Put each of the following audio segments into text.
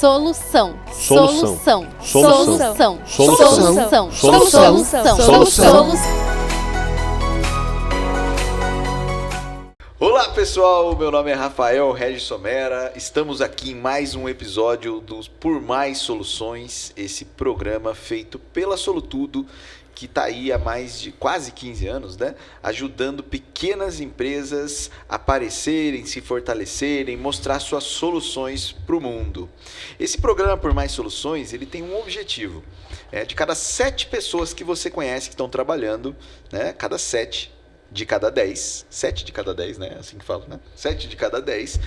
Solução. Solução. Solução. Solução. Solução. Olá pessoal, meu nome é Rafael Regis Somera, estamos aqui em mais um episódio dos Por Mais Soluções, esse programa feito pela Solutudo, que está aí há mais de quase 15 anos, né? Ajudando pequenas empresas a aparecerem, se fortalecerem, mostrar suas soluções para o mundo. Esse programa Por Mais Soluções, ele tem um objetivo, de cada 7 pessoas que você conhece que estão trabalhando, né? Cada 7 de cada 10, 7 de cada 10, né? Assim que falo, né? 7 de cada 10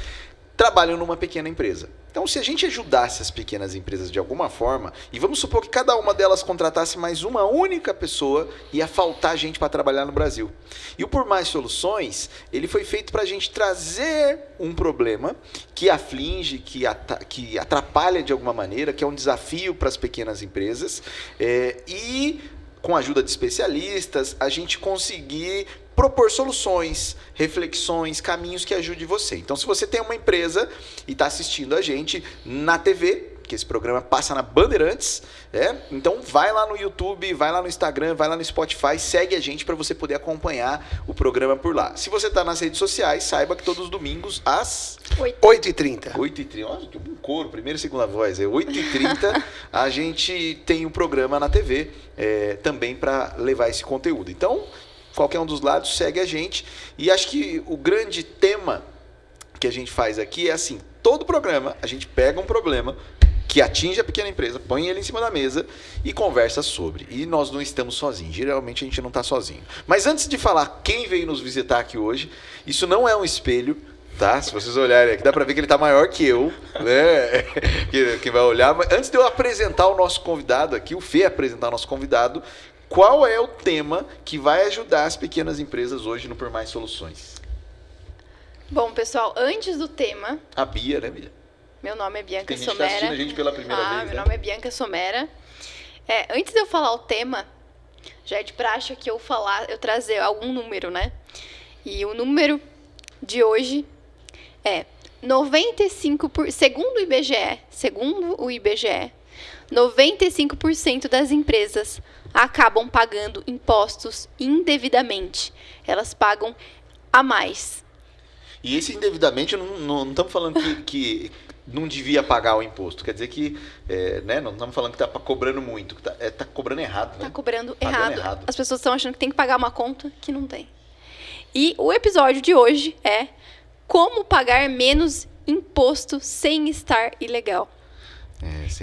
trabalham numa pequena empresa. Então, se a gente ajudasse as pequenas empresas de alguma forma, e vamos supor que cada uma delas contratasse mais uma única pessoa, ia faltar gente para trabalhar no Brasil. E o Por Mais Soluções, ele foi feito para a gente trazer um problema que aflige, que atrapalha de alguma maneira, que é um desafio para as pequenas empresas, e com a ajuda de especialistas, a gente conseguir propor soluções, reflexões, caminhos que ajudem você. Então, se você tem uma empresa e está assistindo a gente na TV, que esse programa passa na Bandeirantes, então vai lá no YouTube, vai lá no Instagram, vai lá no Spotify, segue a gente para você poder acompanhar o programa por lá. Se você está nas redes sociais, saiba que todos os domingos às 8h30. 8h30, olha, um coro, primeira e segunda voz, 8h30 a gente tem um programa na TV também para levar esse conteúdo. Então, qualquer um dos lados, segue a gente. E acho que o grande tema que a gente faz aqui é assim, todo programa a gente pega um problema que atinge a pequena empresa, põe ele em cima da mesa e conversa sobre. E nós não estamos sozinhos, geralmente a gente não está sozinho. Mas antes de falar quem veio nos visitar aqui hoje, isso não é um espelho, tá? Se vocês olharem aqui, dá para ver que ele está maior que eu, né? Quem vai olhar. Mas antes de eu apresentar o nosso convidado aqui, o Fê apresentar o nosso convidado, qual é o tema que vai ajudar as pequenas empresas hoje no Por Mais Soluções? Bom, pessoal, antes do tema... A Bia, né, Bia? Meu nome é Bianca Tem gente Somera. que tá assistindo a gente pela primeira vez, meu né? nome é Bianca Somera. Antes de eu falar o tema, já é de praxe que eu trazer algum número, né? E o número de hoje é 95%, segundo o IBGE, 95% das empresas acabam pagando impostos indevidamente. Elas pagam a mais. E esse indevidamente, não estamos falando que não devia pagar o imposto. Quer dizer que, não estamos falando que está cobrando muito, que está cobrando errado. Né? Está cobrando Pagando errado. As pessoas estão achando que tem que pagar uma conta que não tem. E o episódio de hoje é como pagar menos imposto sem estar ilegal.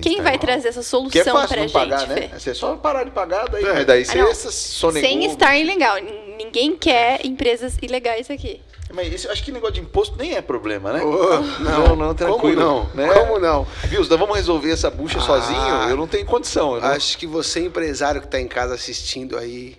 Quem vai trazer essa solução pra gente, pagar, né? Você é só parar de pagar, daí você sonegou. Sem estar ilegal. Ninguém quer empresas ilegais aqui. Mas isso, acho que negócio de imposto nem é problema, né? Não, tranquilo. Como não? Né? Como não? Viu, nós vamos resolver essa bucha sozinho? Eu não tenho condição. Acho que você, empresário que está em casa assistindo aí,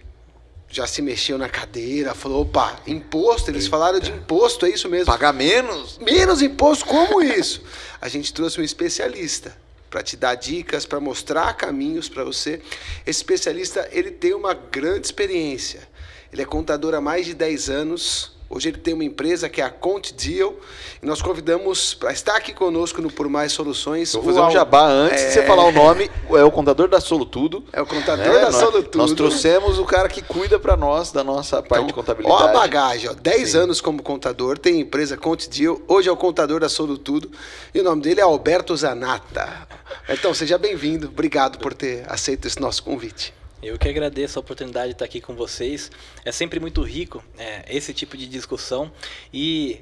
já se mexeu na cadeira, falou, opa, imposto, eles falaram de imposto, é isso mesmo? Pagar menos? Menos imposto, como isso? A gente trouxe um especialista para te dar dicas, para mostrar caminhos para você. Esse especialista, ele tem uma grande experiência. Ele é contador há mais de 10 anos. Hoje ele tem uma empresa que é a ContDeal. E nós convidamos para estar aqui conosco no Por Mais Soluções. Vou fazer um jabá antes de você falar o nome. É o contador da Solutudo. É o contador da Solutudo. Nós trouxemos o cara que cuida para nós da nossa parte de contabilidade. Ó a bagagem, 10 anos como contador, tem empresa ContDeal. Hoje é o contador da Solutudo. E o nome dele é Alberto Zanata. Então, seja bem-vindo. Obrigado por ter aceito esse nosso convite. Eu que agradeço a oportunidade de estar aqui com vocês. É sempre muito rico esse tipo de discussão e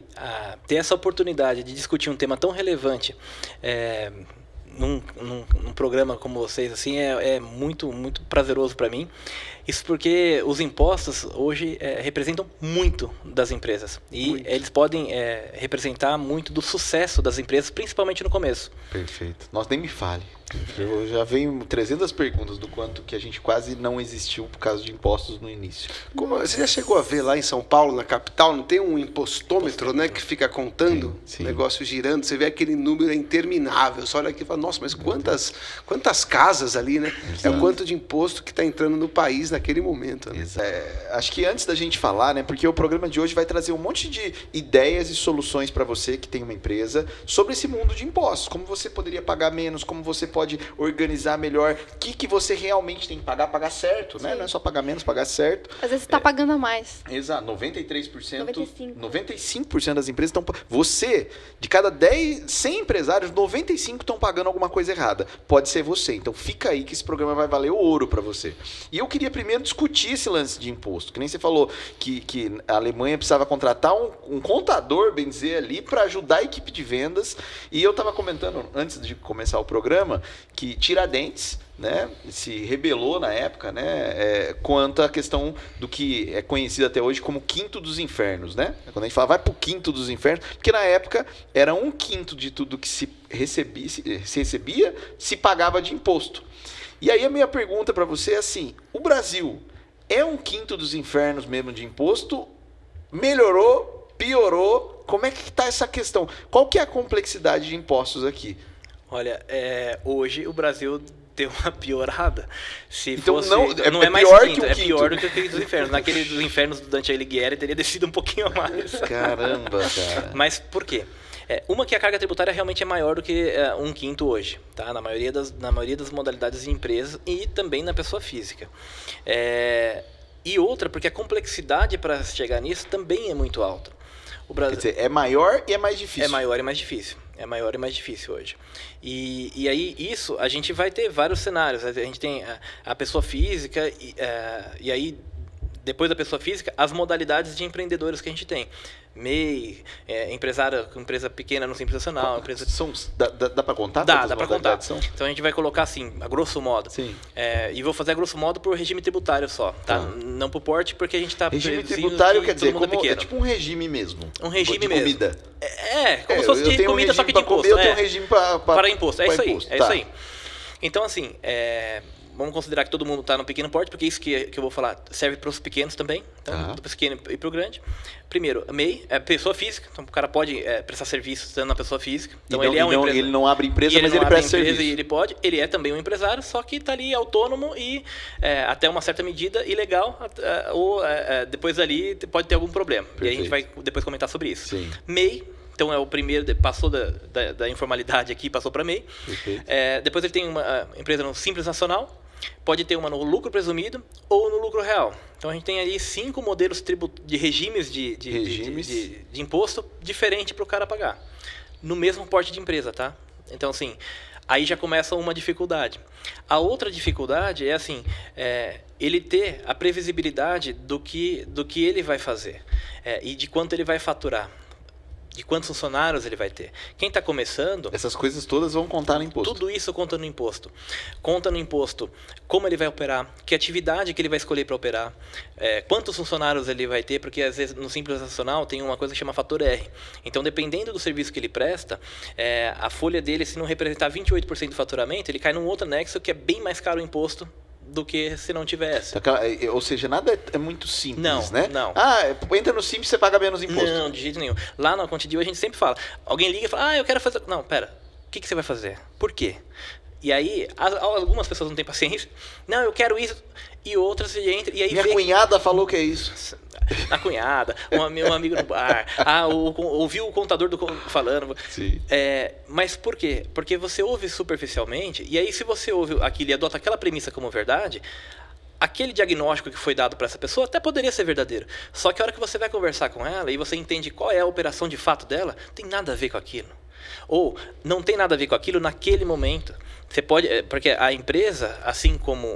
ter essa oportunidade de discutir um tema tão relevante num programa como vocês assim é muito, muito prazeroso para mim. Isso porque os impostos hoje representam muito das empresas e eles podem representar muito do sucesso das empresas, principalmente no começo. Perfeito. Nossa, nem me fale. Eu já venho 300 perguntas do quanto que a gente quase não existiu por causa de impostos no início. Você já chegou a ver lá em São Paulo, na capital, não tem um impostômetro, né, que fica contando Sim. o negócio girando, você vê aquele número é interminável, você olha aqui e fala, nossa, mas quantas casas ali, né? É o quanto de imposto que está entrando no país naquele momento. Né? Acho que antes da gente falar, né, porque o programa de hoje vai trazer um monte de ideias e soluções para você que tem uma empresa sobre esse mundo de impostos, como você poderia pagar menos, como você pode organizar melhor, o que você realmente tem que pagar certo, né? Não é só pagar menos, pagar certo. Às vezes você está pagando a mais. Exato, 93%, 95%. 95% das empresas estão... de cada 100 empresários, 95 estão pagando alguma coisa errada. Pode ser você. Então fica aí que esse programa vai valer ouro para você. E eu queria primeiro discutir esse lance de imposto, que nem você falou que a Alemanha precisava contratar um contador, bem dizer, ali, para ajudar a equipe de vendas. E eu estava comentando, antes de começar o programa, que Tiradentes, né, se rebelou na época, né, quanto à questão do que é conhecido até hoje como quinto dos infernos, né? Quando a gente fala vai pro quinto dos infernos, porque na época era 1/5 de tudo que se recebia, se pagava de imposto. E aí a minha pergunta para você é assim: o Brasil é 1/5 dos infernos mesmo de imposto? Melhorou? Piorou? Como é que está essa questão? Qual que é a complexidade de impostos aqui? Olha, hoje o Brasil deu uma piorada. Se então fosse, não é mais pior quinto, que o é quinto. pior do que o quinto dos infernos. Naquele dos infernos do Dante Alighieri teria descido um pouquinho a mais. Caramba, cara. Mas por quê? Uma que a carga tributária realmente é maior do que 1/5 hoje, tá? Na maioria das modalidades de empresas e também na pessoa física. E outra, porque a complexidade para chegar nisso também é muito alta. O Brasil... Quer dizer, é maior e é mais difícil. É maior e mais difícil. É maior e mais difícil hoje. E aí, isso, a gente vai ter vários cenários. A gente tem a pessoa física e aí, depois da pessoa física, as modalidades de empreendedores que a gente tem. MEI, empresa pequena no Simples Nacional. Dá para contar? Dá para contar. Então a gente vai colocar assim, a grosso modo. Sim. E vou fazer a grosso modo por regime tributário só, tá? Não por porte, porque a gente está... Regime tributário quer dizer, é tipo um regime mesmo. Um regime de mesmo. Comida. Como se fosse de comida, só que de imposto. Eu tenho um regime para imposto. É isso aí. É isso aí. Então, assim, vamos considerar que todo mundo está no pequeno porte, porque isso que eu vou falar serve para os pequenos também, então, do pequeno e para o grande. Primeiro, MEI é pessoa física, então o cara pode prestar serviço estando na pessoa física. Então ele não abre empresa, mas ele presta serviço. E ele é também um empresário, só que está ali autônomo e até uma certa medida ilegal, ou depois ali pode ter algum problema. Perfeito. E aí a gente vai depois comentar sobre isso. Sim. MEI, então é o primeiro, passou da informalidade aqui, passou para MEI. Depois ele tem uma empresa no Simples Nacional, pode ter uma no lucro presumido ou no lucro real. Então a gente tem ali 5 modelos de regimes de imposto diferente para o cara pagar, no mesmo porte de empresa, tá? Então assim, aí já começa uma dificuldade. A outra dificuldade é assim, ele ter a previsibilidade do que ele vai fazer e de quanto ele vai faturar. De quantos funcionários ele vai ter. Quem está começando... Essas coisas todas vão contar no imposto. Tudo isso conta no imposto. Conta no imposto como ele vai operar, que atividade que ele vai escolher para operar, quantos funcionários ele vai ter, porque às vezes no Simples Nacional tem uma coisa que chama fator R. Então, dependendo do serviço que ele presta, a folha dele, se não representar 28% do faturamento, ele cai num outro anexo que é bem mais caro o imposto do que se não tivesse. Ou seja, nada é muito simples, né? Não. Entra no Simples, você paga menos imposto. Não, de jeito nenhum. Lá no Contidil a gente sempre fala, alguém liga e fala, eu quero fazer... Não, pera, o que você vai fazer? Por quê? E aí, algumas pessoas não têm paciência. Não, eu quero isso. E outras entram. E aí Minha cunhada falou que é isso. A cunhada, um amigo no bar. Ouviu o contador falando. Sim. Mas por quê? Porque você ouve superficialmente. E aí, se você ouve aquilo e adota aquela premissa como verdade, aquele diagnóstico que foi dado para essa pessoa até poderia ser verdadeiro. Só que a hora que você vai conversar com ela e você entende qual é a operação de fato dela, tem nada a ver com aquilo. Ou não tem nada a ver com aquilo naquele momento. Você pode, porque a empresa, assim como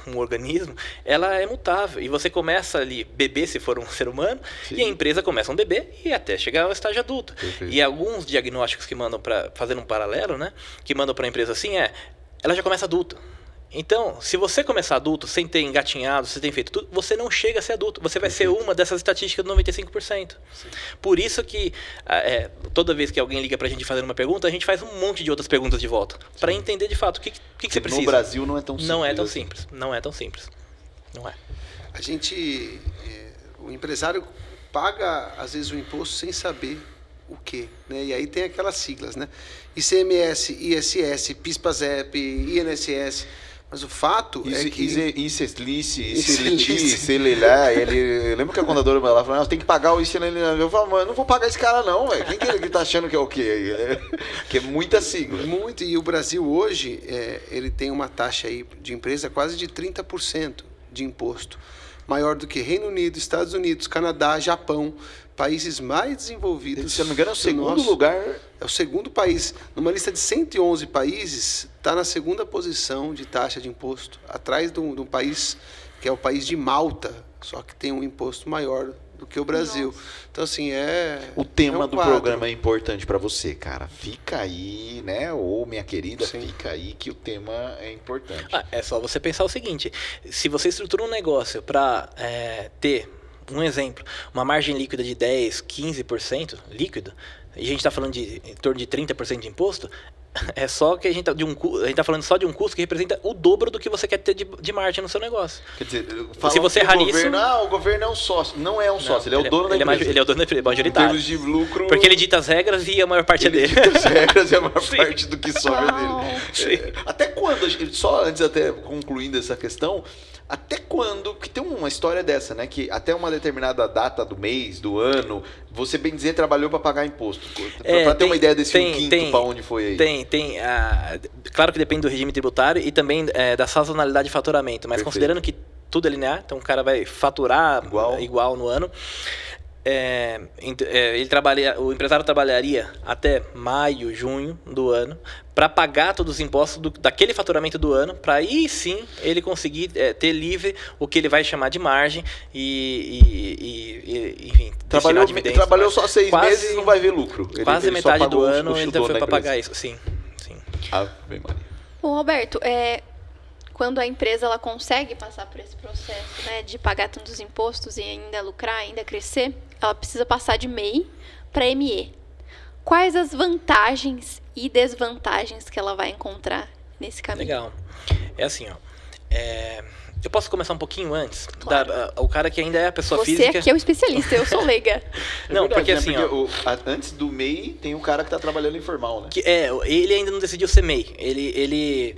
um organismo, ela é mutável. E você começa ali beber, se for um ser humano, sim, e a empresa começa a beber e até chegar ao estágio adulto. Perfeito. E alguns diagnósticos que mandam para, fazendo um paralelo, né, que mandam para a empresa assim, ela já começa adulta. Então, se você começar adulto, sem ter engatinhado, sem ter feito tudo, você não chega a ser adulto. Você vai ser uma dessas estatísticas do 95%. Sim. Por isso que toda vez que alguém liga pra gente fazendo uma pergunta, a gente faz um monte de outras perguntas de volta. Para entender de fato o que você precisa. No Brasil não é tão simples. Não é tão simples. Não é tão simples. Não é. O empresário paga, às vezes, o imposto sem saber o quê, né? E aí tem aquelas siglas, né? ICMS, ISS, PIS/PASEP, INSS. Mas o fato é que... Eu lembro que a contadora ela falou, tem que pagar o ICLL. Eu falo, mano, eu não vou pagar esse cara não, velho. Quem que ele tá achando que é o quê? Que é muita sigla. Muito, e o Brasil hoje, ele tem uma taxa aí de empresa quase de 30% de imposto. Maior do que Reino Unido, Estados Unidos, Canadá, Japão, países mais desenvolvidos. Se eu não me engano, é o segundo lugar. É o segundo país. Numa lista de 111 países, está na segunda posição de taxa de imposto, atrás de um país que é o país de Malta, só que tem um imposto maior do que o Brasil. Nossa. Então, assim, o tema do programa é importante para você, cara. Fica aí, né? Ou minha querida, sim, fica aí que o tema é importante. É só você pensar o seguinte: se você estrutura um negócio para ter, um exemplo, uma margem líquida de 10%, 15% líquido, e a gente está falando de em torno de 30% de imposto, é só que a gente está falando só de um custo que representa o dobro do que você quer ter de margem no seu negócio. Quer dizer, se você errar nisso... o governo é um sócio. Não é um sócio, ele é o dono da empresa. Ele é o dono da empresa, majoritário. Em termos de lucro... Porque ele dita as regras e a maior parte é dele. Ele dita as regras e a maior parte do que sobra dele. Até quando, só antes até concluindo essa questão... Até quando, que tem uma história dessa, né? Que até uma determinada data do mês, do ano, você, bem dizer, trabalhou para pagar imposto. Para ter uma ideia desse quinto, para onde foi aí. Claro que depende do regime tributário e também da sazonalidade de faturamento. Mas considerando que tudo é linear, então o cara vai faturar igual no ano. O empresário trabalharia até maio, junho do ano para pagar todos os impostos daquele faturamento do ano, para aí sim ele conseguir ter livre o que ele vai chamar de margem enfim, trabalhou só 6 meses e não vai ver lucro. Quase metade do ano ele foi para pagar isso. Sim. Ave Maria. Bom, Roberto, quando a empresa ela consegue passar por esse processo, né, de pagar tantos impostos e ainda lucrar, ainda crescer, ela precisa passar de MEI para ME. Quais as vantagens e desvantagens que ela vai encontrar nesse caminho? Legal. É assim, eu posso começar um pouquinho antes? Claro. O cara que ainda é a pessoa física... Você aqui é o especialista, eu sou leiga. Não, porque assim... Antes do MEI, tem um cara que está trabalhando informal, né? Ele ainda não decidiu ser MEI. Ele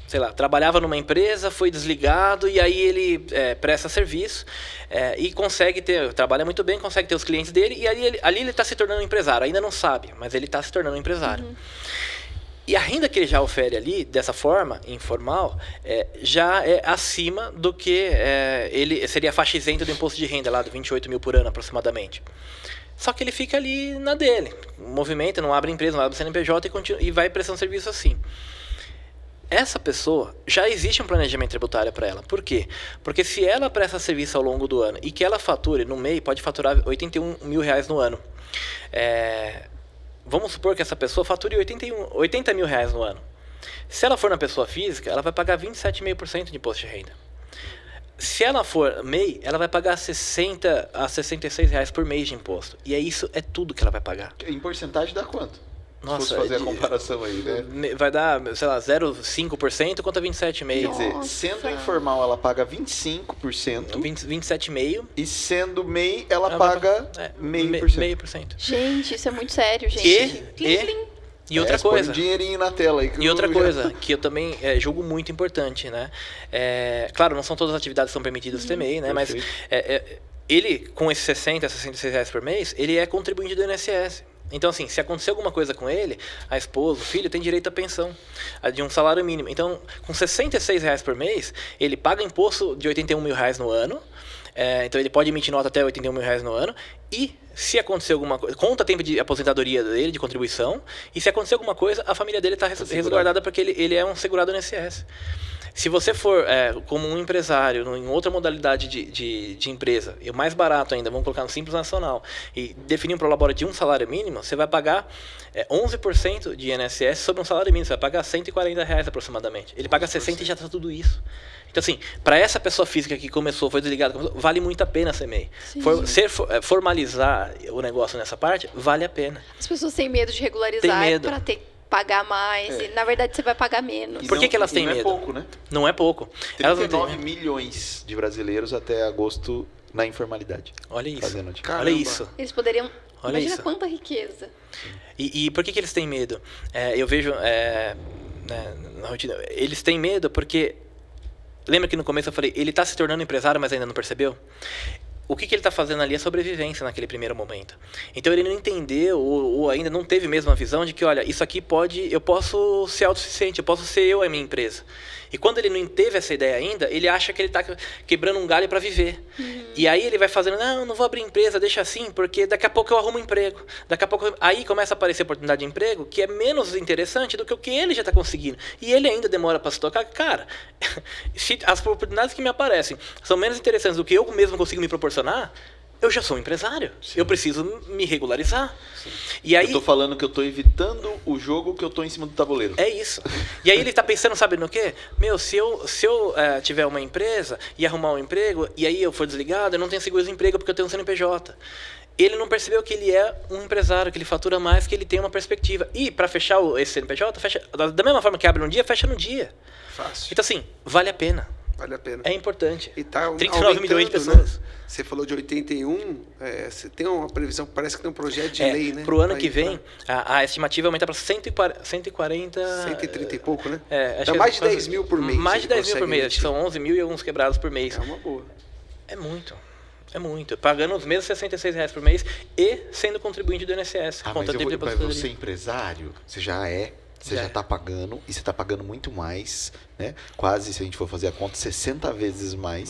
sei lá, trabalhava numa empresa, foi desligado e aí ele presta serviço e consegue trabalha muito bem, consegue ter os clientes dele e ali ele está se tornando um empresário. Ainda não sabe, mas ele está se tornando um empresário. Uhum. E a renda que ele já ofere ali, dessa forma, informal, já é acima do que ele seria a faixa isenta do imposto de renda, lá de 28 mil por ano aproximadamente. Só que ele fica ali na dele, movimenta, não abre empresa, não abre CNPJ e vai prestando serviço assim. Essa pessoa, já existe um planejamento tributário para ela. Por quê? Porque se ela presta serviço ao longo do ano e que ela fature, no MEI, pode faturar R$81 mil no ano. Vamos supor que essa pessoa fature R$80 mil no ano. Se ela for na pessoa física, ela vai pagar 27,5% de imposto de renda. Se ela for MEI, ela vai pagar R$60 a R$66 por mês de imposto. E isso é tudo que ela vai pagar. Em porcentagem dá quanto? Nossa, se fosse fazer a comparação aí, né? Vai dar, sei lá, 0,5% contra 27,5%. Quer dizer, sendo informal, ela paga 25%. 27,5%. E sendo MEI, ela paga 0,5%. Gente, isso é muito sério, gente. E outra coisa. Põe um dinheirinho na tela aí. E outra coisa, que eu também julgo muito importante, né? Claro, não são todas as atividades que são permitidas ter MEI, né? Perfeito. Mas ele, com esses R$60 a R$66 por mês, ele é contribuinte do INSS. Então, assim, se acontecer alguma coisa com ele, a esposa, o filho, tem direito à pensão, de um salário mínimo. Então, com R$66 por mês, ele paga imposto de R$81 mil no ano. Então, ele pode emitir nota até R$81 mil no ano. E, se acontecer alguma coisa, conta tempo de aposentadoria dele, de contribuição. E, se acontecer alguma coisa, a família dele está resguardada porque ele é um segurado no INSS. Se você for como um empresário em outra modalidade de empresa, e o mais barato ainda, vamos colocar no Simples Nacional, e definir um prolabore de um salário mínimo, você vai pagar 11% de INSS sobre um salário mínimo, você vai pagar R$140 aproximadamente. Ele paga 60% e já está tudo isso. Então, assim, para essa pessoa física que foi desligada, vale muito a pena ser MEI. Formalizar o negócio nessa parte, vale a pena. As pessoas têm medo de regularizar para ter que pagar mais. E, na verdade, você vai pagar menos. Por que elas têm medo? Não é pouco, né? Não é pouco. 39 milhões de brasileiros até agosto na informalidade. Olha isso. Caramba. Olha isso. Eles poderiam... Olha Imagina isso. quanta riqueza. E por que eles têm medo? Eu vejo na rotina, eles têm medo porque... Lembra que no começo eu falei, ele está se tornando empresário, mas ainda não percebeu? O que ele está fazendo ali é sobrevivência naquele primeiro momento. Então ele não entendeu ou ainda não teve mesmo a visão de que, olha, isso aqui eu posso ser autossuficiente, eu posso ser eu a minha empresa. E quando ele não teve essa ideia ainda, ele acha que ele está quebrando um galho para viver. E aí ele vai fazendo, não vou abrir empresa, deixa assim, porque daqui a pouco eu arrumo um emprego. Daqui a pouco aí começa a aparecer oportunidade de emprego que é menos interessante do que o que ele já está conseguindo. E ele ainda demora para se tocar. Cara, se as oportunidades que me aparecem são menos interessantes do que eu mesmo consigo me proporcionar, eu já sou um empresário. Sim. Eu preciso me regularizar. Sim. E aí, eu tô falando que eu tô evitando o jogo que eu tô em cima do tabuleiro. É isso. E aí ele tá pensando, sabe no quê? Se eu tiver uma empresa e arrumar um emprego, e aí eu for desligado, eu não tenho seguro-desemprego porque eu tenho um CNPJ. Ele não percebeu que ele é um empresário, que ele fatura mais, que ele tem uma perspectiva. E para fechar esse CNPJ, fecha da mesma forma que abre num dia, fecha no dia. Fácil. Então assim, vale a pena. Vale a pena. É importante. E tá 39 milhões de pessoas. Né? Você falou de 81, você tem uma previsão, parece que tem um projeto de lei, né? Para o ano que vem, a estimativa aumenta para 140... 130 e pouco, né? Dá mais de 10 mil por mês. Mais de 10 mil por mês, acho que são 11 mil e alguns quebrados por mês. É uma boa. É muito. É muito. Pagando os mesmos R$66 por mês e sendo contribuinte do INSS. Mas você empresário, você já é. Você já está pagando, e você está pagando muito mais, né? Quase, se a gente for fazer a conta, 60 vezes mais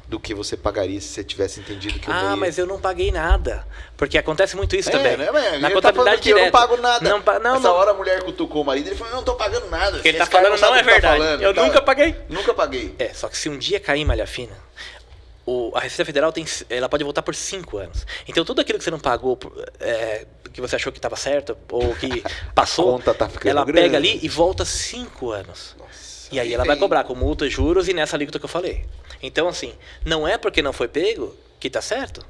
do que você pagaria se você tivesse entendido que o MEI... mas eu não paguei nada. Porque acontece muito isso também. Né? Na contabilidade direta. Eu não pago nada. Essa hora a mulher cutucou o marido e ele falou, não estou pagando nada. Ele está falando não é verdade. Eu nunca paguei. Nunca paguei. Só que se um dia cair em malha fina, a Receita Federal ela pode voltar por 5 anos. Então tudo aquilo que você não pagou, que você achou que estava certo, ou que passou, a conta tá ficando ela grande. pega ali e volta 5 anos. Nossa, e aí ela vai cobrar com multa, juros e nessa alíquota que eu falei. Então assim, não é porque não foi pego que está certo.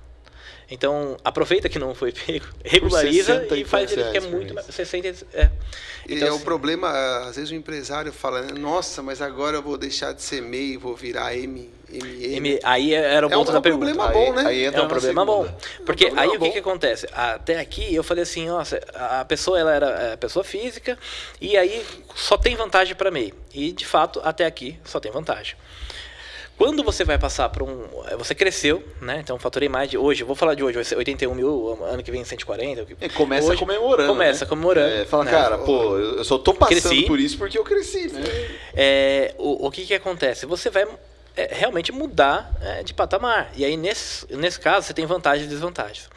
Então aproveita que não foi pego, regulariza e faz direito, que é muito mais. 60, Então, assim, o problema, às vezes o empresário fala, nossa, mas agora eu vou deixar de ser MEI, vou virar MM. Aí era o ponto da pergunta. É um problema bom, né? É um problema bom. Porque aí o que acontece? Até aqui eu falei assim, nossa, a pessoa ela era pessoa física e aí só tem vantagem para MEI. E de fato, até aqui só tem vantagem. Quando você vai passar para você cresceu, né? Então faturei mais de hoje, eu vou falar de hoje, vai ser 81 mil, ano que vem 140. Começa hoje, comemorando. Começa, né? Comemorando. Fala, né? Cara, eu só tô passando por isso porque eu cresci, né? O que acontece? Você vai realmente mudar de patamar. E aí, nesse caso, você tem vantagens e desvantagens.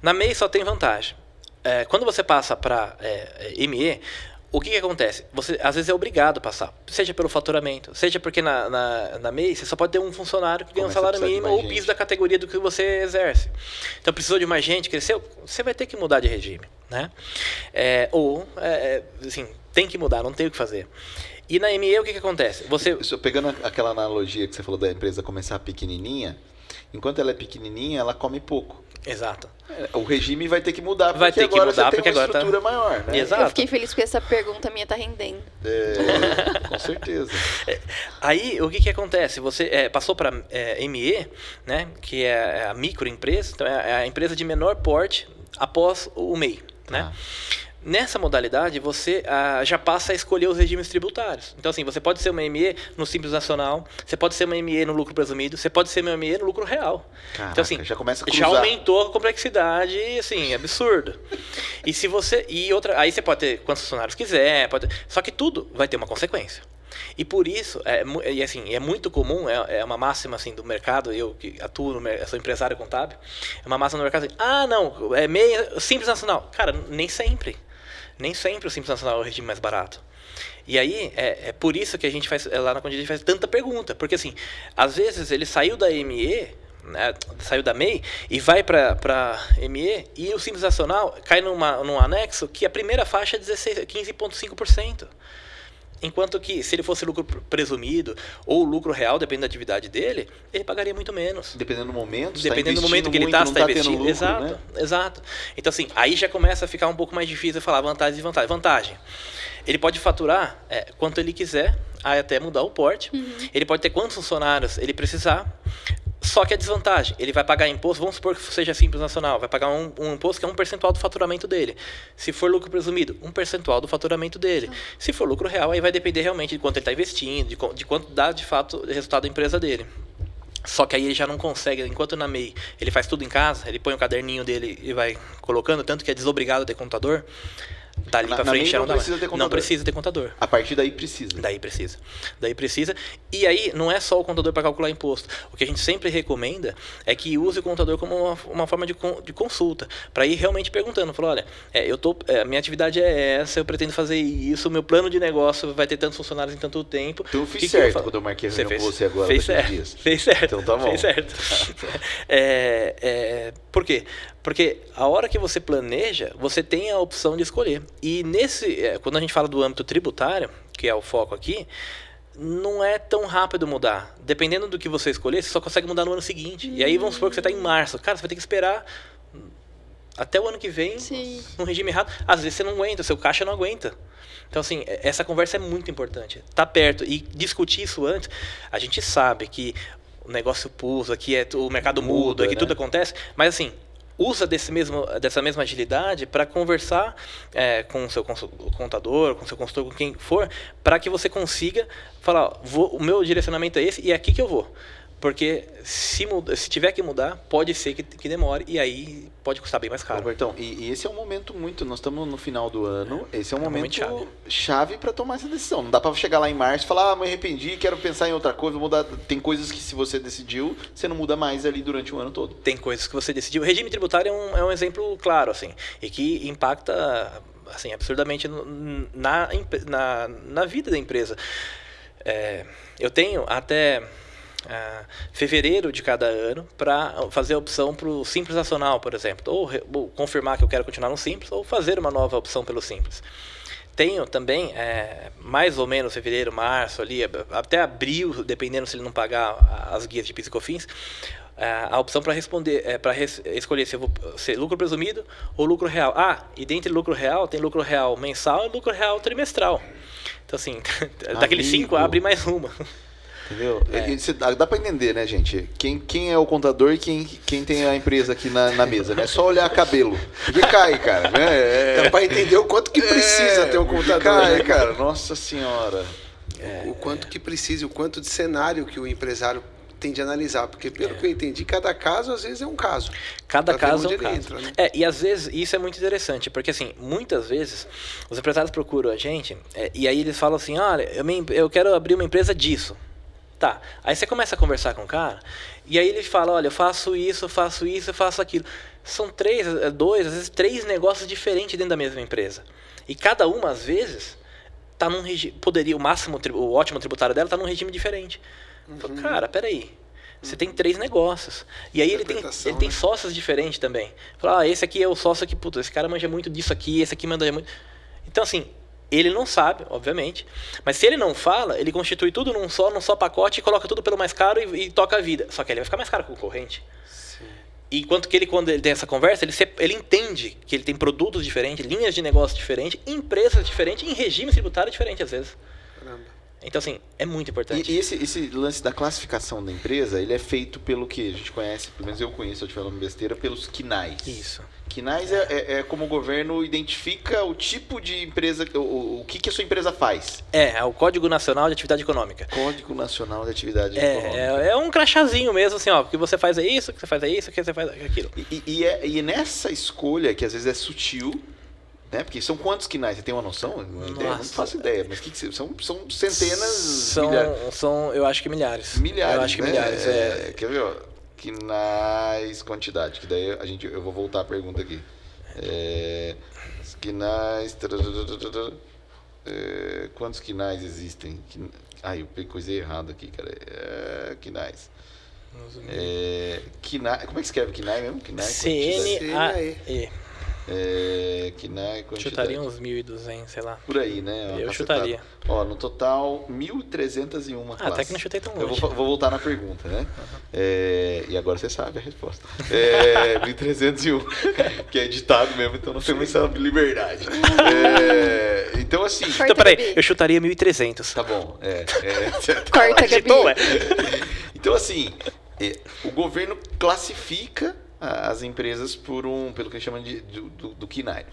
Na MEI só tem vantagem. Quando você passa para ME, o que acontece? Você, às vezes, é obrigado a passar. Seja pelo faturamento, seja porque na MEI você só pode ter um funcionário que ganha um salário mínimo ou o piso da categoria do que você exerce. Então, precisou de mais gente, cresceu, você vai ter que mudar de regime, né? Assim, tem que mudar, não tem o que fazer. E na ME, o que acontece? Pegando aquela analogia que você falou da empresa começar pequenininha, enquanto ela é pequenininha, ela come pouco. Exato. O regime vai ter que mudar, porque agora você tem uma estrutura maior, né? Exato. Eu fiquei feliz porque essa pergunta minha tá rendendo. Com certeza. Aí, o que acontece? Você passou para ME, né, que é a microempresa, então é a empresa de menor porte após o MEI, né? Nessa modalidade, você já passa a escolher os regimes tributários. Então, assim, você pode ser uma ME no Simples Nacional, você pode ser uma ME no lucro presumido, você pode ser uma ME no lucro real. Caraca, então, assim, já começa a cruzar. Já aumentou a complexidade, assim, absurdo. E se você... aí você pode ter quantos funcionários quiser, só que tudo vai ter uma consequência. E por isso, é muito comum, é uma máxima assim, do mercado, eu que atuo, sou empresário contábil, é uma máxima no mercado assim, não, é MEI Simples Nacional. Cara, nem sempre. Nem sempre o Simples Nacional é o regime mais barato. E aí, é por isso que a gente faz, lá na Condizente, a gente faz tanta pergunta. Porque, assim, às vezes ele saiu da ME, né, saiu da MEI e vai para ME, e o Simples Nacional cai num anexo que a primeira faixa é 15,5%. Enquanto que, se ele fosse lucro presumido ou lucro real, dependendo da atividade dele, ele pagaria muito menos. Dependendo do momento, dependendo do momento que ele está investindo. Lucro, exato, né? exato. Então, assim, aí já começa a ficar um pouco mais difícil falar vantagem e desvantagem. Vantagem, ele pode faturar quanto ele quiser, até mudar o porte. Ele pode ter quantos funcionários ele precisar. Só que a desvantagem, ele vai pagar imposto, vamos supor que seja Simples Nacional, vai pagar um imposto que é 1% do faturamento dele. Se for lucro presumido, 1% do faturamento dele. Se for lucro real, aí vai depender realmente de quanto ele está investindo, de quanto dá de fato o resultado da empresa dele. Só que aí ele já não consegue, enquanto na MEI ele faz tudo em casa, ele põe o caderninho dele e vai colocando, tanto que é desobrigado a ter contador. Dali para frente não precisa ter contador. Não precisa ter contador. A partir daí precisa. Daí precisa. E aí não é só o contador para calcular imposto. O que a gente sempre recomenda é que use o contador como uma forma de consulta, para ir realmente perguntando, falar, olha, minha atividade é essa, eu pretendo fazer isso, o meu plano de negócio vai ter tantos funcionários em tanto tempo. Então eu fiz certo quando eu marquei a reunião com você agora. Fez certo. Então tá bom. Fez certo. Por quê? Porque a hora que você planeja, você tem a opção de escolher. E quando a gente fala do âmbito tributário, que é o foco aqui, não é tão rápido mudar. Dependendo do que você escolher, você só consegue mudar no ano seguinte. E aí vamos supor que você está em março. Cara, você vai ter que esperar até o ano que vem, num regime errado. Às vezes você não aguenta, o seu caixa não aguenta. Então, assim, essa conversa é muito importante. Tá perto. E discutir isso antes, a gente sabe que o negócio pulsa, que o mercado muda, que tudo acontece, mas assim, usa dessa mesma agilidade para conversar com o seu contador, com o seu consultor, com quem for, para que você consiga falar, o meu direcionamento é esse e é aqui que eu vou. Porque se tiver que mudar, pode ser que demore e aí pode custar bem mais caro. Robertão, e esse é um momento nós estamos no final do ano, esse é um momento chave para tomar essa decisão. Não dá para chegar lá em março e falar, me arrependi, quero pensar em outra coisa, vou mudar. Tem coisas que se você decidiu, você não muda mais ali durante o ano todo. Tem coisas que você decidiu. O regime tributário é um exemplo claro, assim, e que impacta assim, absurdamente na vida da empresa. Eu tenho até fevereiro de cada ano para fazer a opção para o Simples Nacional, por exemplo, ou confirmar que eu quero continuar no Simples, ou fazer uma nova opção pelo Simples. Tenho também, mais ou menos fevereiro, março, ali, até abril, dependendo se ele não pagar as guias de PIS e COFINS, a opção para responder, para escolher se eu vou ser lucro presumido ou lucro real. E dentre lucro real, tem lucro real mensal e lucro real trimestral. Então, assim, daqueles 5, abre mais uma. Entendeu? Dá para entender, né, gente? Quem é o contador e quem tem a empresa aqui na mesa, né? É só olhar cabelo. Porque cai, cara. Né? Dá para entender o quanto que precisa ter um contador. Cai, né, cara. Nossa Senhora. O quanto que precisa, o quanto de cenário que o empresário tem de analisar. Porque, pelo que eu entendi, cada caso, às vezes, é um caso. Cada caso é um caso. Entra, né? E, às vezes, isso é muito interessante. Porque, assim, muitas vezes, os empresários procuram a gente e aí eles falam assim, olha, eu quero abrir uma empresa disso. Tá, aí você começa a conversar com o cara, e aí ele fala, olha, eu faço isso, eu faço aquilo. São 2, às vezes 3 negócios diferentes dentro da mesma empresa. E cada uma, às vezes, tá num regime, o ótimo tributário dela tá num regime diferente. Falo, cara, peraí, você tem 3 negócios. E aí ele tem sócios diferentes também. Fala, esse aqui é o sócio que, puta, esse cara manja muito disso aqui, esse aqui manja muito. Então, assim, ele não sabe, obviamente, mas se ele não fala, ele constitui tudo num só pacote e coloca tudo pelo mais caro e toca a vida. Só que ele vai ficar mais caro que o concorrente. Sim. Enquanto que quando ele tem essa conversa, ele entende que ele tem produtos diferentes, linhas de negócio diferentes, empresas diferentes, em regime tributário diferente às vezes. Caramba. Então, assim, é muito importante. E esse lance da classificação da empresa, ele é feito pelo que a gente conhece, pelo menos eu conheço, eu te falando besteira, pelos KNAIs. Isso. KNAIs é como o governo identifica o tipo de empresa, o que a sua empresa faz. É o Código Nacional de Atividade Econômica. Código Nacional de Atividade Econômica. É um crachazinho mesmo, assim, ó, o que você faz é isso, o que você faz é isso, o que você faz é aquilo. E nessa escolha, que às vezes é sutil, né? Porque são quantos KNAIs? Você tem uma noção? Não faço ideia, mas são centenas, milhares. Eu acho que milhares. Milhares, eu acho que né? milhares, Quer ver, ó? KNAIs, quantidade, que daí eu vou voltar a pergunta aqui. KINAIs. Quantos KINAIs existem? Eu peguei coisa errada aqui, cara. KINAIs. KINAI, como é que escreve KINAI mesmo? KINAI, CNAE. KINAI, Chutaria uns 1.200, sei lá. Por aí, né? Eu chutaria. Ó, no total, 1.301 classes. Até que não chutei tão longe. Eu vou voltar na pergunta, né? E agora você sabe a resposta. 1.301, que é editado mesmo, então não temos essa liberdade. Então, assim... Então, peraí, eu chutaria 1.300. Tá bom. Corta, Gabi. Então, assim, o governo classifica as empresas pelo que eles chamam do KINAI.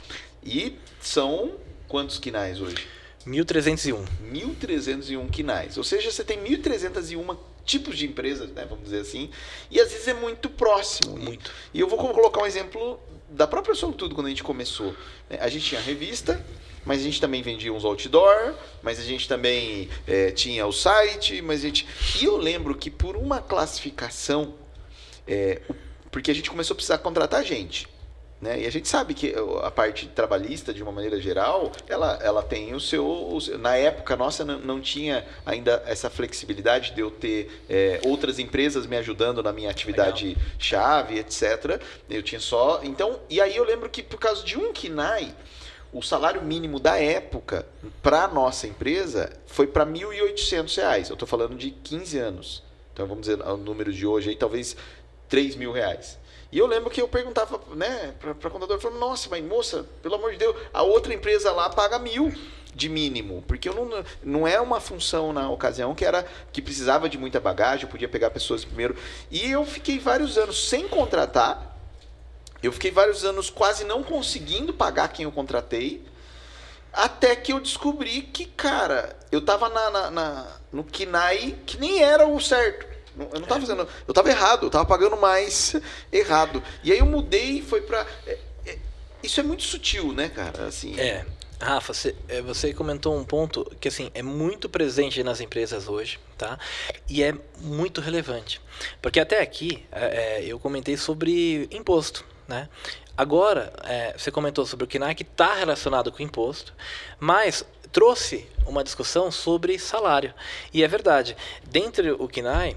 E são quantos KINAIs hoje? 1.301. 1.301 KINAIs. Ou seja, você tem 1.301 tipos de empresas, né, vamos dizer assim, e às vezes é muito próximo. Muito. E eu vou colocar um exemplo da própria Solutudo quando a gente começou. A gente tinha revista, mas a gente também vendia uns outdoor, mas a gente também tinha o site, E eu lembro que por uma classificação, porque a gente começou a precisar contratar gente. Né? E a gente sabe que a parte trabalhista, de uma maneira geral, ela tem o seu... Na época nossa não tinha ainda essa flexibilidade de eu ter outras empresas me ajudando na minha atividade chave, etc. Eu tinha só... Então, e aí eu lembro que por causa de um KINAI, o salário mínimo da época para a nossa empresa foi para R$ 1.800. Eu estou falando de 15 anos. Então vamos dizer, o número de hoje aí, talvez R$ 3.000. E eu lembro que eu perguntava, né, para a contadora, falando, nossa, mas moça, pelo amor de Deus, a outra empresa lá paga 1.000 de mínimo, porque eu não é uma função na ocasião que precisava de muita bagagem, eu podia pegar pessoas primeiro. E eu fiquei vários anos sem contratar, eu fiquei vários anos quase não conseguindo pagar quem eu contratei, até que eu descobri que, cara, eu estava no KINAI que nem era o certo. Eu não estava fazendo, eu estava errado, eu estava pagando mais errado. E aí eu mudei e foi para... Isso é muito sutil, né, cara? Assim, Rafa, você comentou um ponto que assim, é muito presente nas empresas hoje, tá? E é muito relevante. Porque até aqui eu comentei sobre imposto, né? Agora, você comentou sobre o KINAI que está relacionado com imposto, mas trouxe uma discussão sobre salário. E é verdade, dentro do KINAI,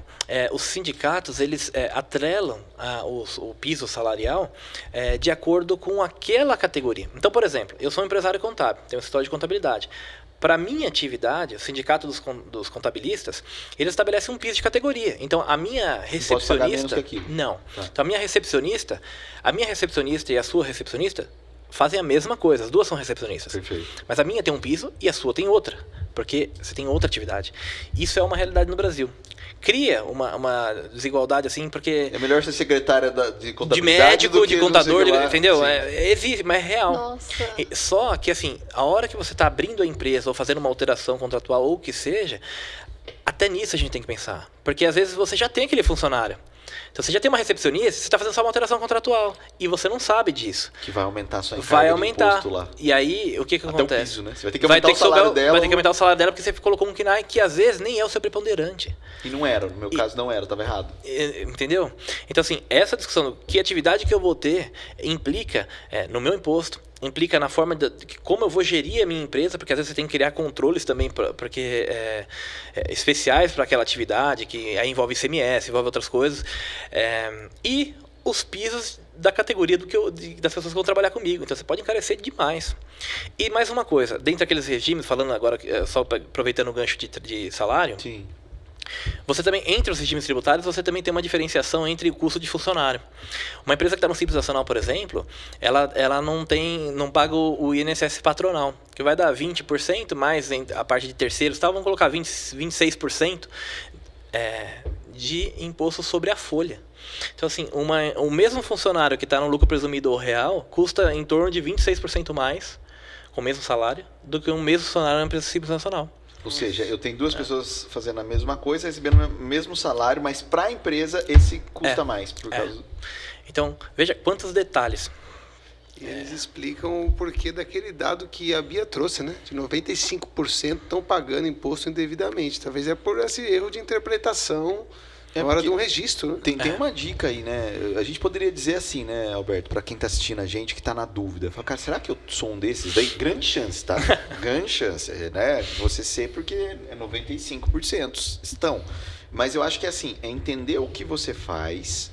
os sindicatos eles atrelam o piso salarial de acordo com aquela categoria. Então, por exemplo, eu sou um empresário contábil, tenho um escritório de contabilidade. Para a minha atividade, o sindicato dos contabilistas, ele estabelece um piso de categoria. Então, a minha recepcionista... Não posso pagar menos que aquilo. Não. Tá. Então, a minha recepcionista e a sua recepcionista fazem a mesma coisa, as duas são recepcionistas. Perfeito. Mas a minha tem um piso e a sua tem outra, porque você tem outra atividade. Isso é uma realidade no Brasil. Cria uma desigualdade assim, porque... É melhor ser secretária de contabilidade de médico, de contador, entendeu? É, existe, mas é real. Nossa. Só que assim, a hora que você está abrindo a empresa ou fazendo uma alteração contratual ou o que seja, até nisso a gente tem que pensar. Porque às vezes você já tem aquele funcionário. Então você já tem uma recepcionista, você está fazendo só uma alteração contratual. E você não sabe disso. Que vai aumentar a sua encarga de imposto lá. E aí, o que acontece? Até o piso, né? Você vai ter que aumentar o salário dela. Vai ter que aumentar o salário dela porque você colocou um KINAI que às vezes nem é o seu preponderante. E não era, no meu caso não era, estava errado. Entendeu? Então assim, essa discussão, que atividade que eu vou ter, implica no meu imposto, implica na forma de como eu vou gerir a minha empresa, porque às vezes você tem que criar controles também especiais para aquela atividade, que aí envolve ICMS, envolve outras coisas, e os pisos da categoria das pessoas que vão trabalhar comigo. Então você pode encarecer demais. E mais uma coisa, dentro daqueles regimes, falando agora, só aproveitando o gancho de salário, sim. Você também, entre os regimes tributários, você também tem uma diferenciação entre o custo de funcionário. Uma empresa que está no Simples Nacional, por exemplo, ela não paga o INSS patronal, que vai dar 20%, mais a parte de terceiros, vamos colocar 26% de imposto sobre a folha. Então, assim, o mesmo funcionário que está no lucro presumido ou real custa em torno de 26% mais, com o mesmo salário, do que um mesmo funcionário na empresa Simples Nacional. Ou seja, eu tenho duas pessoas fazendo a mesma coisa, recebendo o mesmo salário, mas para a empresa esse custa mais. Por causa... Então, veja quantos detalhes. E eles explicam o porquê daquele dado que a Bia trouxe, né? De 95% estão pagando imposto indevidamente. Talvez é por esse erro de interpretação É hora de um registro, né? Tem uma dica aí, né? A gente poderia dizer assim, né, Alberto, pra quem tá assistindo a gente que tá na dúvida. Fala, cara, será que eu sou um desses? Daí, grande chance, tá? Grande chance, né? Você ser, porque é 95% estão. Mas eu acho que assim, é entender o que você faz,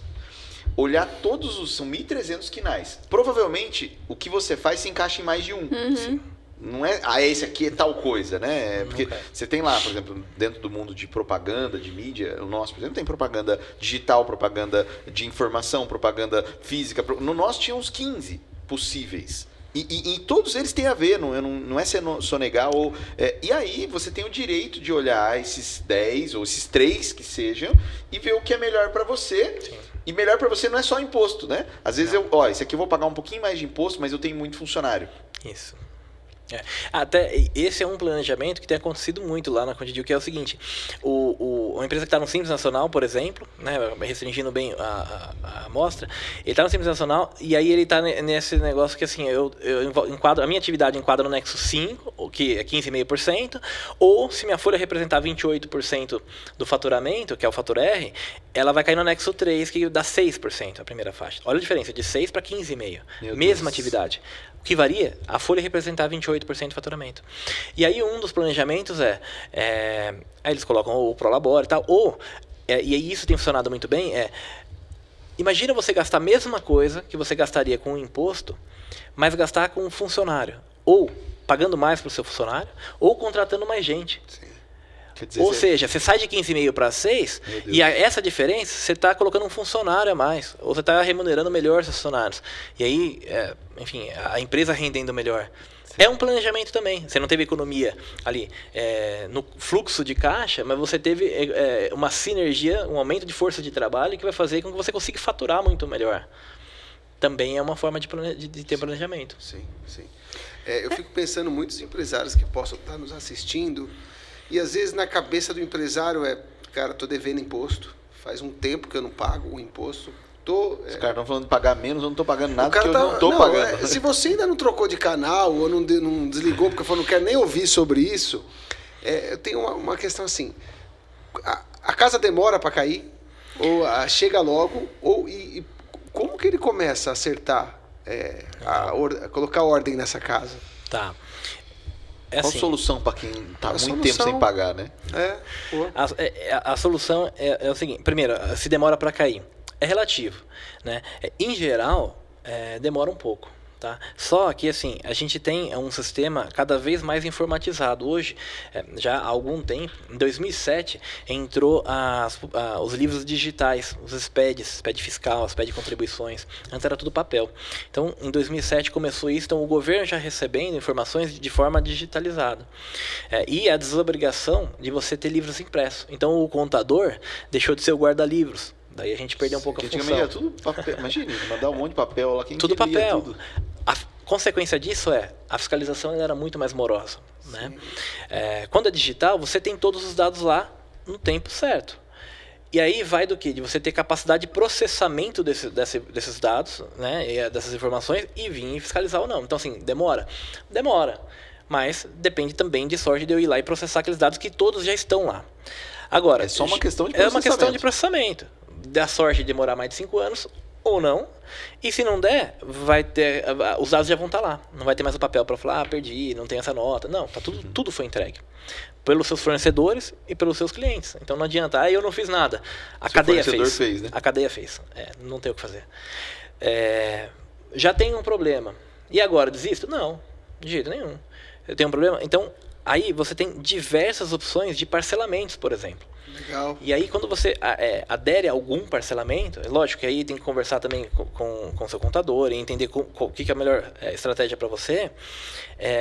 olhar todos os... São 1.300 quinais. Provavelmente, o que você faz se encaixa em mais de um. Uhum. Não é, esse aqui é tal coisa, né? Porque você tem lá, por exemplo, dentro do mundo de propaganda, de mídia, o nosso, por exemplo, tem propaganda digital, propaganda de informação, propaganda física. No nosso tinha uns 15 possíveis. E todos eles têm a ver, não é sonegar. E aí você tem o direito de olhar esses 10 ou esses 3 que sejam e ver o que é melhor para você. Sim. E melhor para você não é só imposto, né? Às vezes esse aqui eu vou pagar um pouquinho mais de imposto, mas eu tenho muito funcionário. Isso. Até esse é um planejamento que tem acontecido muito lá na Condidil, que é o seguinte: uma empresa que está no Simples Nacional, por exemplo, né, restringindo bem a amostra, ele está no Simples Nacional e aí ele está nesse negócio que assim, eu enquadro, a minha atividade enquadra no Nexo 5, que é 15,5%, ou se minha folha representar 28% do faturamento, que é o fator R, ela vai cair no Nexo 3, que dá 6%, a primeira faixa. Olha a diferença, de 6 para 15,5%. Mesma atividade. O que varia? A folha representar 28% de faturamento. E aí um dos planejamentos aí eles colocam o Prolabore e tal, e isso tem funcionado muito bem, imagina você gastar a mesma coisa que você gastaria com um imposto, mas gastar com um funcionário, ou pagando mais para o seu funcionário, ou contratando mais gente. Sim. Quer dizer, Ou seja, você sai de 15,5 para 6 e essa diferença você está colocando um funcionário a mais. Ou você está remunerando melhor seus funcionários. E aí, enfim, a empresa rendendo melhor. Sim. É um planejamento também. Você não teve economia ali no fluxo de caixa, mas você teve uma sinergia, um aumento de força de trabalho que vai fazer com que você consiga faturar muito melhor. Também é uma forma de ter planejamento. Sim, sim. Eu fico pensando muitos empresários que possam estar nos assistindo. E às vezes na cabeça do empresário cara, tô devendo imposto, faz um tempo que eu não pago o imposto. Os caras estão falando de pagar menos, eu não estou pagando nada porque eu não estou pagando. Se você ainda não trocou de canal ou não desligou porque falou, não quero nem ouvir sobre isso, eu tenho uma questão assim, a casa demora para cair, ou chega logo, e como que ele começa a acertar, a colocar ordem nessa casa? Tá. Qual a solução para quem está muito tempo sem pagar, né? A solução é o seguinte: primeiro, se demora para cair, é relativo, né? Em geral, demora um pouco. Tá? Só que assim, a gente tem um sistema cada vez mais informatizado. Hoje, já há algum tempo, em 2007, entrou os livros digitais, os SPEDs, SPED fiscal, SPED contribuições. Antes era tudo papel. Então, em 2007 começou isso, então o governo já recebendo informações de forma digitalizada. E a desobrigação de você ter livros impressos. Então, o contador deixou de ser o guarda-livros. Daí a gente perdeu um pouco a função. Era tudo papel. Imagina, mandar um monte de papel lá. Tudo papel. Tudo. A consequência disso a fiscalização era muito mais morosa. Né? Quando é digital, você tem todos os dados lá no tempo certo. E aí vai do quê? De você ter capacidade de processamento desses dados, né? Dessas informações, e vir fiscalizar ou não. Então, assim, demora? Demora. Mas depende também de sorte de eu ir lá e processar aqueles dados que todos já estão lá. Agora, é só uma questão de processamento. É uma questão de processamento. Da sorte de demorar mais de 5 anos ou não. E se não der, os dados já vão estar lá. Não vai ter mais o papel para falar, perdi, não tem essa nota. Não, tudo foi entregue. Pelos seus fornecedores e pelos seus clientes. Então não adianta, eu não fiz nada. A cadeia fez. Né? A cadeia fez. Não tem o que fazer. Já tem um problema. E agora, desisto? Não, de jeito nenhum. Eu tenho um problema? Então, aí você tem diversas opções de parcelamentos, por exemplo. Legal. E aí, quando você adere a algum parcelamento, é lógico que aí tem que conversar também com o seu contador e entender o que é a melhor estratégia para você,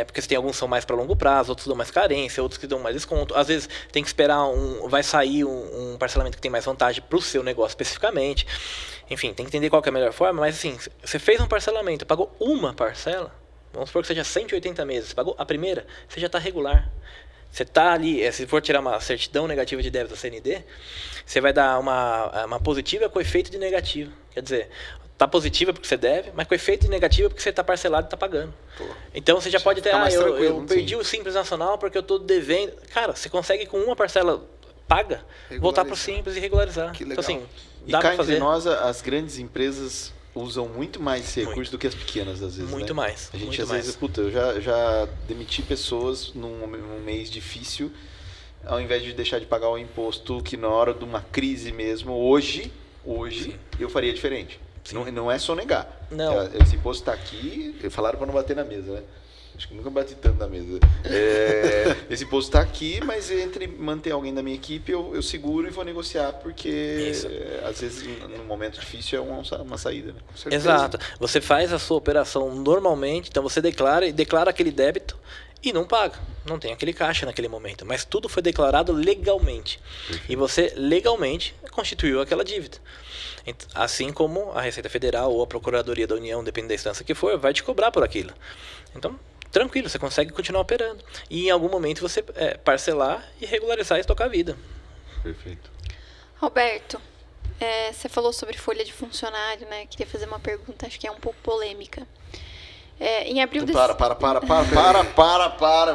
porque tem alguns que são mais para longo prazo, outros dão mais carência, outros que dão mais desconto. Às vezes tem que esperar, vai sair um parcelamento que tem mais vantagem para o seu negócio especificamente. Enfim, tem que entender qual que é a melhor forma, mas assim, você fez um parcelamento, pagou uma parcela, vamos supor que seja 180 meses, você pagou a primeira, você já está regular. Você está ali, se for tirar uma certidão negativa de débito da CND, você vai dar uma positiva com efeito de negativo. Quer dizer, está positiva porque você deve, mas com efeito de negativo porque você está parcelado e está pagando. Pô, então você já pode ter, eu perdi o Simples Nacional porque eu estou devendo. Cara, você consegue com uma parcela paga, voltar para o Regularizar. simples e regularizar. Que Então, legal. assim, E dá cá para entre fazer nós, as grandes empresas usam muito mais esse recurso Muito. do que as pequenas, às vezes, muito né? mais. A gente, muito às mais. vezes, puta, eu já demiti pessoas num mês difícil, ao invés de deixar de pagar o imposto, que na hora de uma crise mesmo, hoje eu faria diferente. Não é só negar. Não. Esse imposto está aqui, falaram para não bater na mesa, né? Acho que nunca bati tanto na mesa. Esse imposto está aqui, mas entre manter alguém da minha equipe, eu seguro e vou negociar, porque Isso. às vezes, num momento difícil, é uma saída. Né? Com certeza. Exato. Você faz a sua operação normalmente, então você declara aquele débito e não paga. Não tem aquele caixa naquele momento. Mas tudo foi declarado legalmente. E você legalmente constituiu aquela dívida. Assim como a Receita Federal ou a Procuradoria da União, dependendo da instância que for, vai te cobrar por aquilo. Então, tranquilo, você consegue continuar operando. E em algum momento você parcelar e regularizar e tocar a vida. Perfeito. Roberto, você falou sobre folha de funcionário, né? Queria fazer uma pergunta, acho que é um pouco polêmica. Em abril Então, para.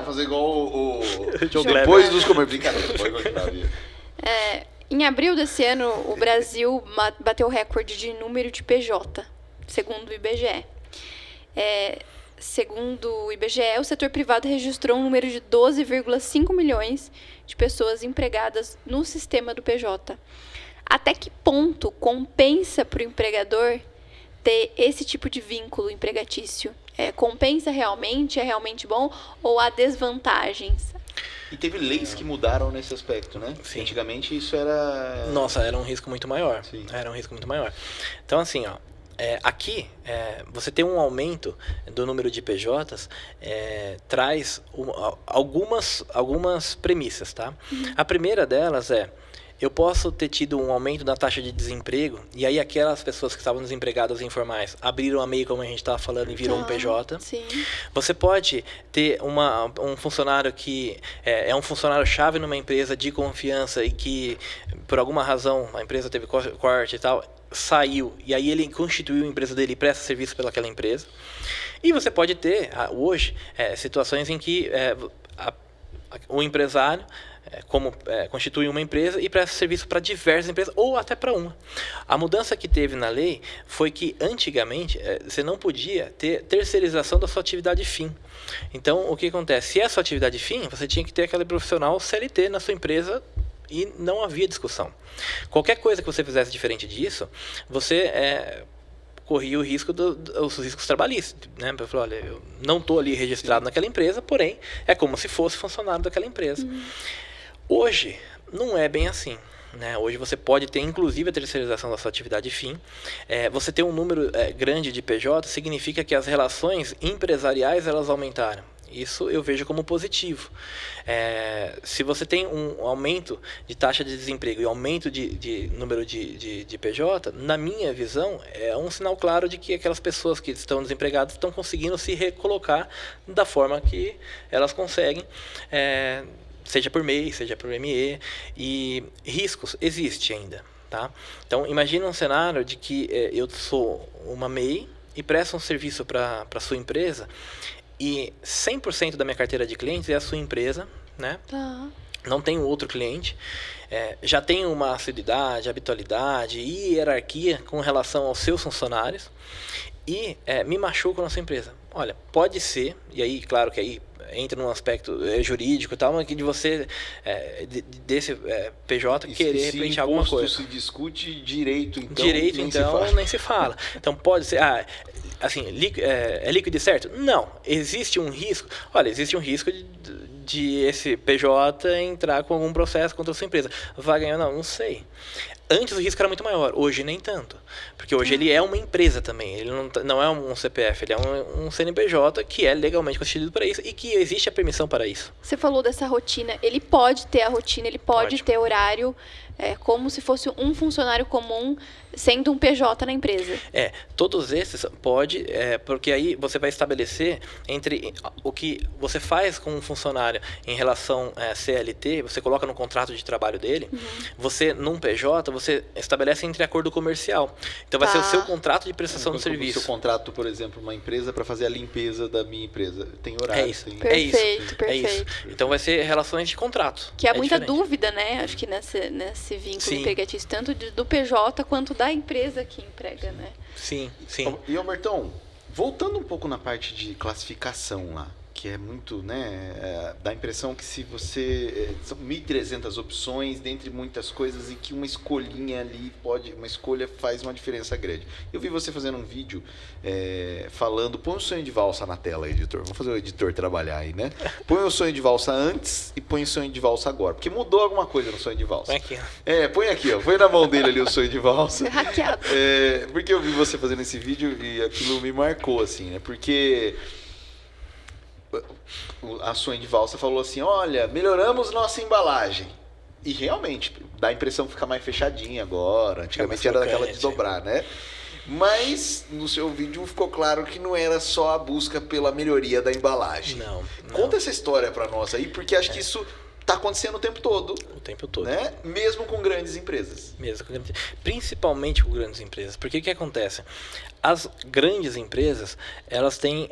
Fazer igual o depois dos comerciais. Brincadeira, depois Em abril desse ano, o Brasil bateu o recorde de número de PJ, segundo o IBGE. Segundo o IBGE, o setor privado registrou um número de 12,5 milhões de pessoas empregadas no sistema do PJ. Até que ponto compensa para o empregador ter esse tipo de vínculo empregatício? Compensa realmente? É realmente bom? Ou há desvantagens? E teve leis que mudaram nesse aspecto, né? Sim. Antigamente isso era... Nossa, era um risco muito maior. Sim. Era um risco muito maior. Então, assim, ó, aqui, você tem um aumento do número de PJs, traz algumas premissas, tá? A primeira delas eu posso ter tido um aumento da taxa de desemprego, e aí aquelas pessoas que estavam desempregadas informais abriram a MEI, como a gente estava falando, e virou um PJ. Sim. Você pode ter um funcionário que é um funcionário-chave numa empresa de confiança e que, por alguma razão, a empresa teve corte e tal, saiu, e aí ele constituiu a empresa dele e presta serviço pelaquela empresa. E você pode ter, hoje, situações em que o empresário constitui uma empresa e presta serviço para diversas empresas ou até para uma. A mudança que teve na lei foi que antigamente você não podia ter terceirização da sua atividade fim. Então, o que acontece? Se é a sua atividade fim, você tinha que ter aquele profissional CLT na sua empresa e não havia discussão. Qualquer coisa que você fizesse diferente disso, você corria o risco os riscos trabalhistas, né? Eu falei, olha, eu não estou ali registrado naquela empresa, porém é como se fosse funcionário daquela empresa. Hoje não é bem assim, né? Hoje você pode ter inclusive a terceirização da sua atividade fim. Você ter um número grande de PJ significa que as relações empresariais elas aumentaram. Isso eu vejo como positivo. Se você tem um aumento de taxa de desemprego e aumento de número de PJ, na minha visão, é um sinal claro de que aquelas pessoas que estão desempregadas estão conseguindo se recolocar da forma que elas conseguem, seja por MEI, seja por ME, e riscos existem ainda. Tá? Então, imagina um cenário de que eu sou uma MEI e presto um serviço para a sua empresa, e 100% da minha carteira de clientes é a sua empresa, né? Tá. Não tenho outro cliente, já tenho uma assiduidade, habitualidade e hierarquia com relação aos seus funcionários e me machuco na sua empresa. Olha, pode ser, e aí, claro que aí entra num aspecto jurídico e tal, mas que de você, desse PJ, querer representar alguma coisa. Se discute direito, então, nem se fala. Então pode ser, assim, é líquido certo? Não, existe um risco. Olha, existe um risco de esse PJ entrar com algum processo contra a sua empresa. Vai ganhar? Não sei. Antes o risco era muito maior, hoje nem tanto. Porque hoje ele é uma empresa também, ele não é um CPF, ele é um CNPJ que é legalmente constituído para isso e que existe a permissão para isso. Você falou dessa rotina, ele pode ter a rotina, ele pode ter horário, como se fosse um funcionário comum sendo um PJ na empresa. Todos esses pode, porque aí você vai estabelecer entre o que você faz com um funcionário em relação a CLT, você coloca no contrato de trabalho dele, você num PJ, você estabelece entre acordo comercial. Então vai ser o seu Tá. contrato de prestação do Quando serviço. Se eu contrato, por exemplo, uma empresa para fazer a limpeza da minha empresa, tem horário. É isso. Tem... É isso. Perfeito, É isso. perfeito. Então vai ser relações de contrato. Que há muita diferente. dúvida, né? Acho que nesse vínculo Sim. empregatício, tanto do PJ quanto da empresa que emprega, né? Sim, sim. E, Albertão, voltando um pouco na parte de classificação lá, que é muito, né, dá a impressão que se você, são 1.300 opções, dentre muitas coisas, e que uma escolhinha ali uma escolha faz uma diferença grande. Eu vi você fazendo um vídeo falando, põe o sonho de valsa na tela, editor, vamos fazer o editor trabalhar aí, né? Põe o sonho de valsa antes e põe o sonho de valsa agora, porque mudou alguma coisa no sonho de valsa. Põe aqui, ó. Põe aqui, ó, põe na mão dele ali o sonho de valsa. É hackeado. Porque eu vi você fazendo esse vídeo e aquilo me marcou, assim, né? Porque a Sonho de Valsa falou assim, olha, melhoramos nossa embalagem. E realmente, dá a impressão que fica mais fechadinha agora. Antigamente era daquela de dobrar, né? Mas no seu vídeo ficou claro que não era só a busca pela melhoria da embalagem. Não. Conta essa história pra nós aí, porque acho que isso tá acontecendo o tempo todo. O tempo todo. Né? Mesmo com grandes empresas. Principalmente com grandes empresas. Porque o que acontece? As grandes empresas, elas têm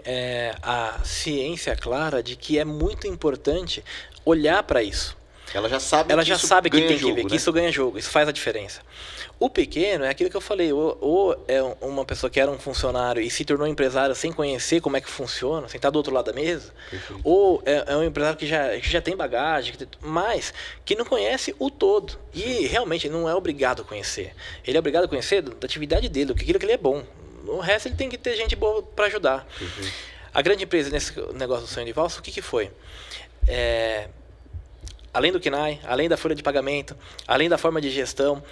a ciência clara de que é muito importante olhar para isso. Ela já sabe Ela que já isso sabe que ganha tem jogo, que ver, né? que isso ganha jogo, isso faz a diferença. O pequeno é aquilo que eu falei, ou é uma pessoa que era um funcionário e se tornou empresário sem conhecer como é que funciona, sem estar do outro lado da mesa, Perfeito. ou é um empresário que já tem bagagem, mas que não conhece o todo. E realmente não é obrigado a conhecer. Ele é obrigado a conhecer da atividade dele, aquilo que ele é bom. O resto ele tem que ter gente boa para ajudar. Perfeito. A grande empresa nesse negócio do sonho de valsa, o que foi? Além do KNAI, além da folha de pagamento, além da forma de gestão,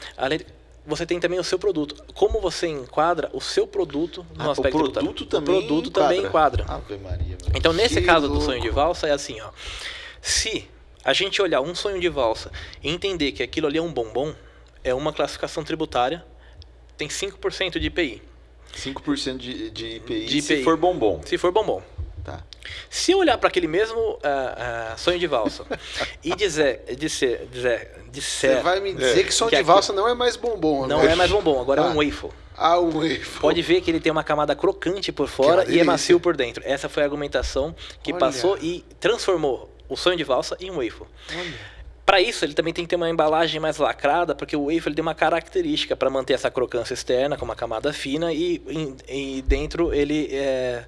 você tem também o seu produto. Como você enquadra o seu produto no aspecto tributário? O produto também enquadra. Ave Maria. Então, nesse Que caso do louco. sonho de valsa, é assim, ó. Se a gente olhar um sonho de valsa e entender que aquilo ali é um bombom, é uma classificação tributária, tem 5% de IPI. 5% de IPI, De se IPI. for bombom. Se for bombom. Tá. Se eu olhar para aquele mesmo sonho de valsa e disser Você vai me dizer que som que de aqui- valsa não é mais bombom, não né? é mais bombom, agora é um waffle. Ah, o waffle. Pode ver que ele tem uma camada crocante por fora Que e é delícia. macio por dentro. Essa foi a argumentação que Olha. passou e transformou o sonho de valsa em um waffle. Olha. Para isso, ele também tem que ter uma embalagem mais lacrada, porque o waffle ele tem uma característica para manter essa crocância externa, com uma camada fina, e dentro ele é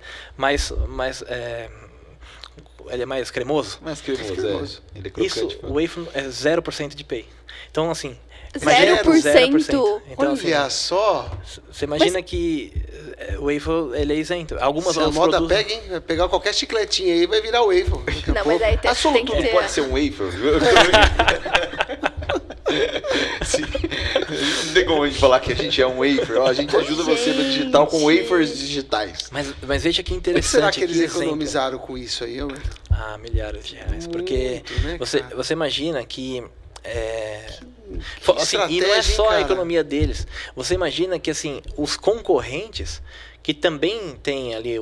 ele é mais cremoso. Mais cremoso, cremoso. Ele é crocante. Isso, o waffle é 0% de IPI. Então, assim... 0%? Então, assim, Olha só. você imagina que o waffle ele é isento. Algumas Se a os moda produtos- pega, hein? Vai pegar qualquer chicletinho aí vai virar waffle. Daqui a Não, pouco. mas aí A tem Solutudo que ter... pode ser um wafer? Sim. Não tem como a gente falar que a gente é um wafer. Ó, a gente ajuda você no digital com Gente. wafers digitais. Mas veja que O que interessante. será que eles exemplo. economizaram com isso aí, Alberto? Ah, milhares de reais. Porque Muito, né, cara? você imagina que... Que assim, e não é estratégia, só hein, a cara? economia deles. Você imagina que assim, os concorrentes, que também tem ali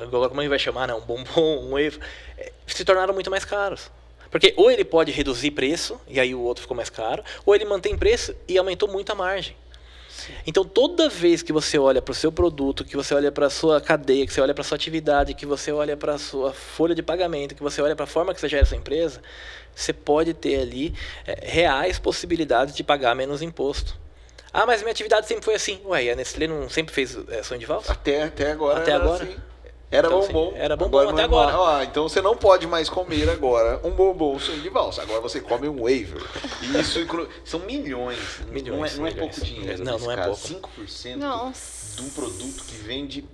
agora como a gente vai chamar, né, um bombom, um wafer, se tornaram muito mais caros. Porque ou ele pode reduzir preço, e aí o outro ficou mais caro, ou ele mantém preço e aumentou muito a margem. Então, toda vez que você olha para o seu produto, que você olha para a sua cadeia, que você olha para a sua atividade, que você olha para a sua folha de pagamento, que você olha para a forma que você gera essa empresa, você pode ter ali reais possibilidades de pagar menos imposto. Ah, mas minha atividade sempre foi assim. Ué, a Nestlé não sempre fez sonho de valsa? Até agora. Até era agora? assim. Era Então, bombom. sim, era bombom não até é agora. mais. Ó, então você não pode mais comer agora um bombom sonho de valsa. Agora você come um wafer. E isso são milhões. Milhões, não é milhões. pouco dinheiro. Não, nesse não é caso. pouco. 5% Nossa. de um produto que vende.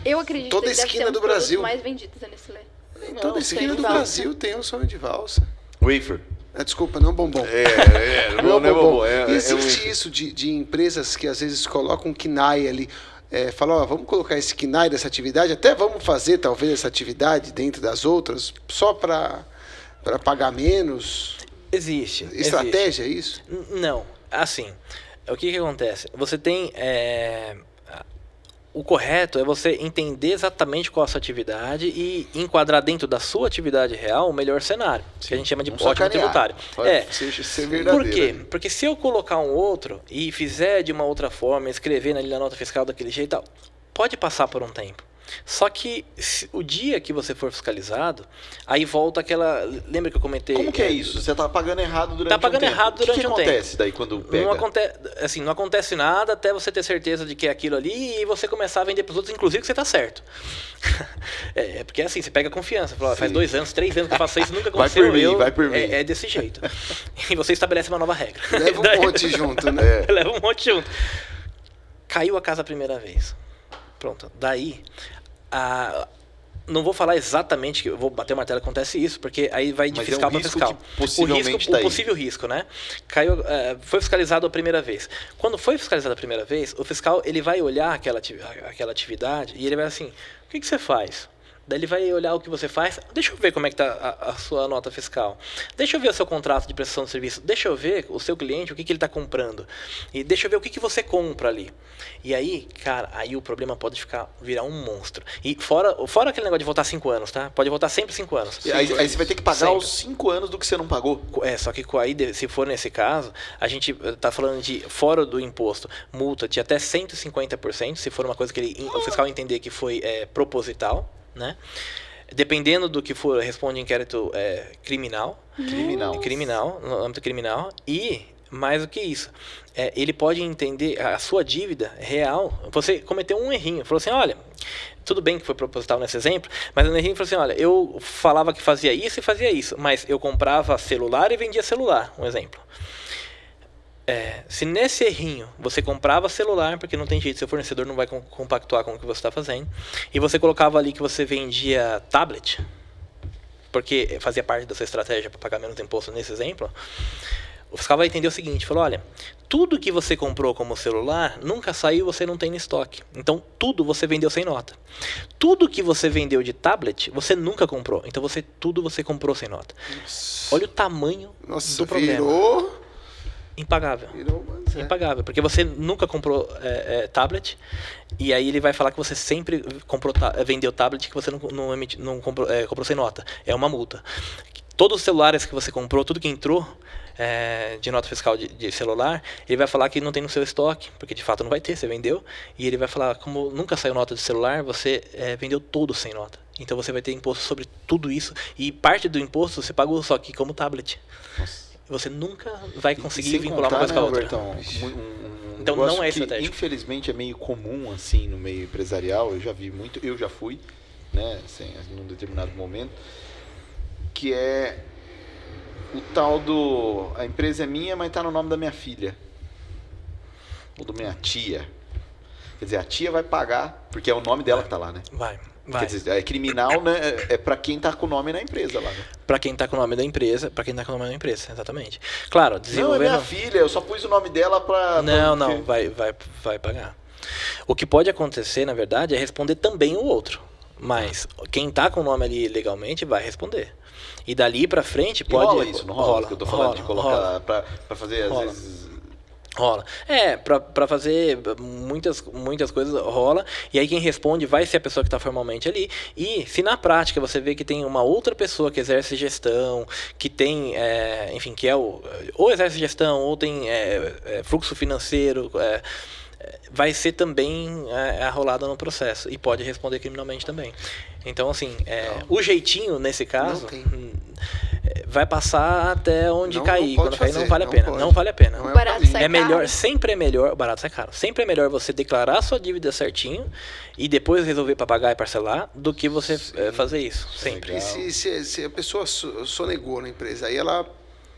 Eu acredito Toda que deve esquina ser um do dos produtos Brasil. mais vendidos da Nestlé. Em Não, toda sonho esquina de do valsa. Brasil tem um sonho de valsa. Wafer. Desculpa, não bombom. Não é bombom. Existe wafer. isso de empresas que às vezes colocam um KNAI ali, falam, ó, vamos colocar esse KNAI dessa atividade, até vamos fazer talvez essa atividade dentro das outras, só para pagar menos. Existe. Estratégia, é isso? Não, assim, o que acontece? Você tem o correto é você entender exatamente qual é a sua atividade e enquadrar dentro da sua atividade real o melhor cenário, que a gente chama de ótimo tributário. Ser verdadeiro. Por quê? Porque se eu colocar um outro e fizer de uma outra forma, escrever ali na nota fiscal daquele jeito, tal, pode passar por um tempo. Só que o dia que você for fiscalizado, aí volta aquela... Lembra que eu comentei? Como que é isso? Você tá pagando errado durante Tá pagando um tempo. errado durante um tempo. O que acontece daí quando pega? Não acontece nada até você ter certeza de que é aquilo ali e você começar a vender para os outros, inclusive que você tá certo. Porque assim, você pega confiança. Fala, faz 2 anos, 3 anos que eu faço isso, nunca aconteceu. Vai por mim. É desse jeito. E você estabelece uma nova regra. Leva um monte junto, né? Leva um monte junto. Caiu a casa a primeira vez. Pronto. Daí... não vou falar exatamente que eu vou bater o martelo, acontece isso, porque aí vai de fiscal para fiscal. O possível risco, né? Foi fiscalizado a primeira vez. Quando foi fiscalizado a primeira vez, o fiscal ele vai olhar aquela atividade e ele vai assim, o que você faz? Daí ele vai olhar o que você faz. Deixa eu ver como é que está a sua nota fiscal. Deixa eu ver o seu contrato de prestação de serviço. Deixa eu ver o seu cliente, o que ele está comprando. E deixa eu ver o que você compra ali. E aí, cara, aí o problema pode virar um monstro. E fora aquele negócio de voltar 5 anos, tá? Pode voltar sempre 5 anos. Aí você vai ter que pagar os 5 anos do que você não pagou. Só que aí, se for nesse caso, a gente tá falando de fora do imposto, multa de até 150%, se for uma coisa que o fiscal entender que foi proposital. Né? Dependendo do que for, responde inquérito criminal, no âmbito criminal, e mais do que isso, ele pode entender a sua dívida real. Você cometeu um errinho, falou assim, olha, tudo bem que foi proposital nesse exemplo, mas o errinho falou assim, olha, eu falava que fazia isso e fazia isso, mas eu comprava celular e vendia celular, um exemplo. Se nesse errinho você comprava celular, porque não tem jeito, seu fornecedor não vai compactuar com o que você está fazendo, e você colocava ali que você vendia tablet, porque fazia parte da sua estratégia para pagar menos imposto nesse exemplo, o fiscal vai entender o seguinte, falou, olha, tudo que você comprou como celular nunca saiu, você não tem no estoque. Então, tudo você vendeu sem nota. Tudo que você vendeu de tablet, você nunca comprou. Então, tudo você comprou sem nota. Nossa. Olha o tamanho do problema. Virou... Impagável. Impagável, porque você nunca comprou tablet, e aí ele vai falar que você sempre vendeu tablet que você não comprou sem nota. É uma multa. Todos os celulares que você comprou, tudo que entrou de nota fiscal de celular, ele vai falar que não tem no seu estoque, porque de fato não vai ter, você vendeu, e ele vai falar, como nunca saiu nota de celular, você vendeu tudo sem nota. Então você vai ter imposto sobre tudo isso, e parte do imposto você pagou só que como tablet. Nossa. Você nunca vai conseguir vincular uma coisa com a outra. Então não é estratégico. Infelizmente é meio comum assim no meio empresarial, eu já vi muito, eu já fui, né, assim, num determinado momento, que é o tal a empresa é minha, mas está no nome da minha filha. Ou da minha tia. Quer dizer, a tia vai pagar, porque é o nome dela que está lá, né? Vai. Quer dizer, é criminal, né? É para quem está com o nome na empresa lá, né? Para quem está com o nome da empresa, exatamente. Claro, desenvolvendo... Não, é minha filha, eu só pus o nome dela para... Não, vai pagar. O que pode acontecer, na verdade, é responder também o outro. Mas quem está com o nome ali legalmente vai responder. E dali para frente pode... rola isso, não rola? Que eu tô falando de colocar para fazer, às vezes... Rola. Para fazer muitas coisas rola, e aí quem responde vai ser a pessoa que está formalmente ali, e se na prática você vê que tem uma outra pessoa que exerce gestão, que tem, enfim, que ou exerce gestão, ou tem fluxo financeiro, vai ser também arrolada no processo, e pode responder criminalmente também. Então, assim, o jeitinho nesse caso... vai passar até onde cair. Quando cair, não vale a pena. Não vale a pena. O barato sai caro. Sempre é melhor, o barato sai caro. Sempre é melhor você declarar a sua dívida certinho e depois resolver para pagar e parcelar do que você fazer isso. Sempre. E se a pessoa sonegou na empresa, aí ela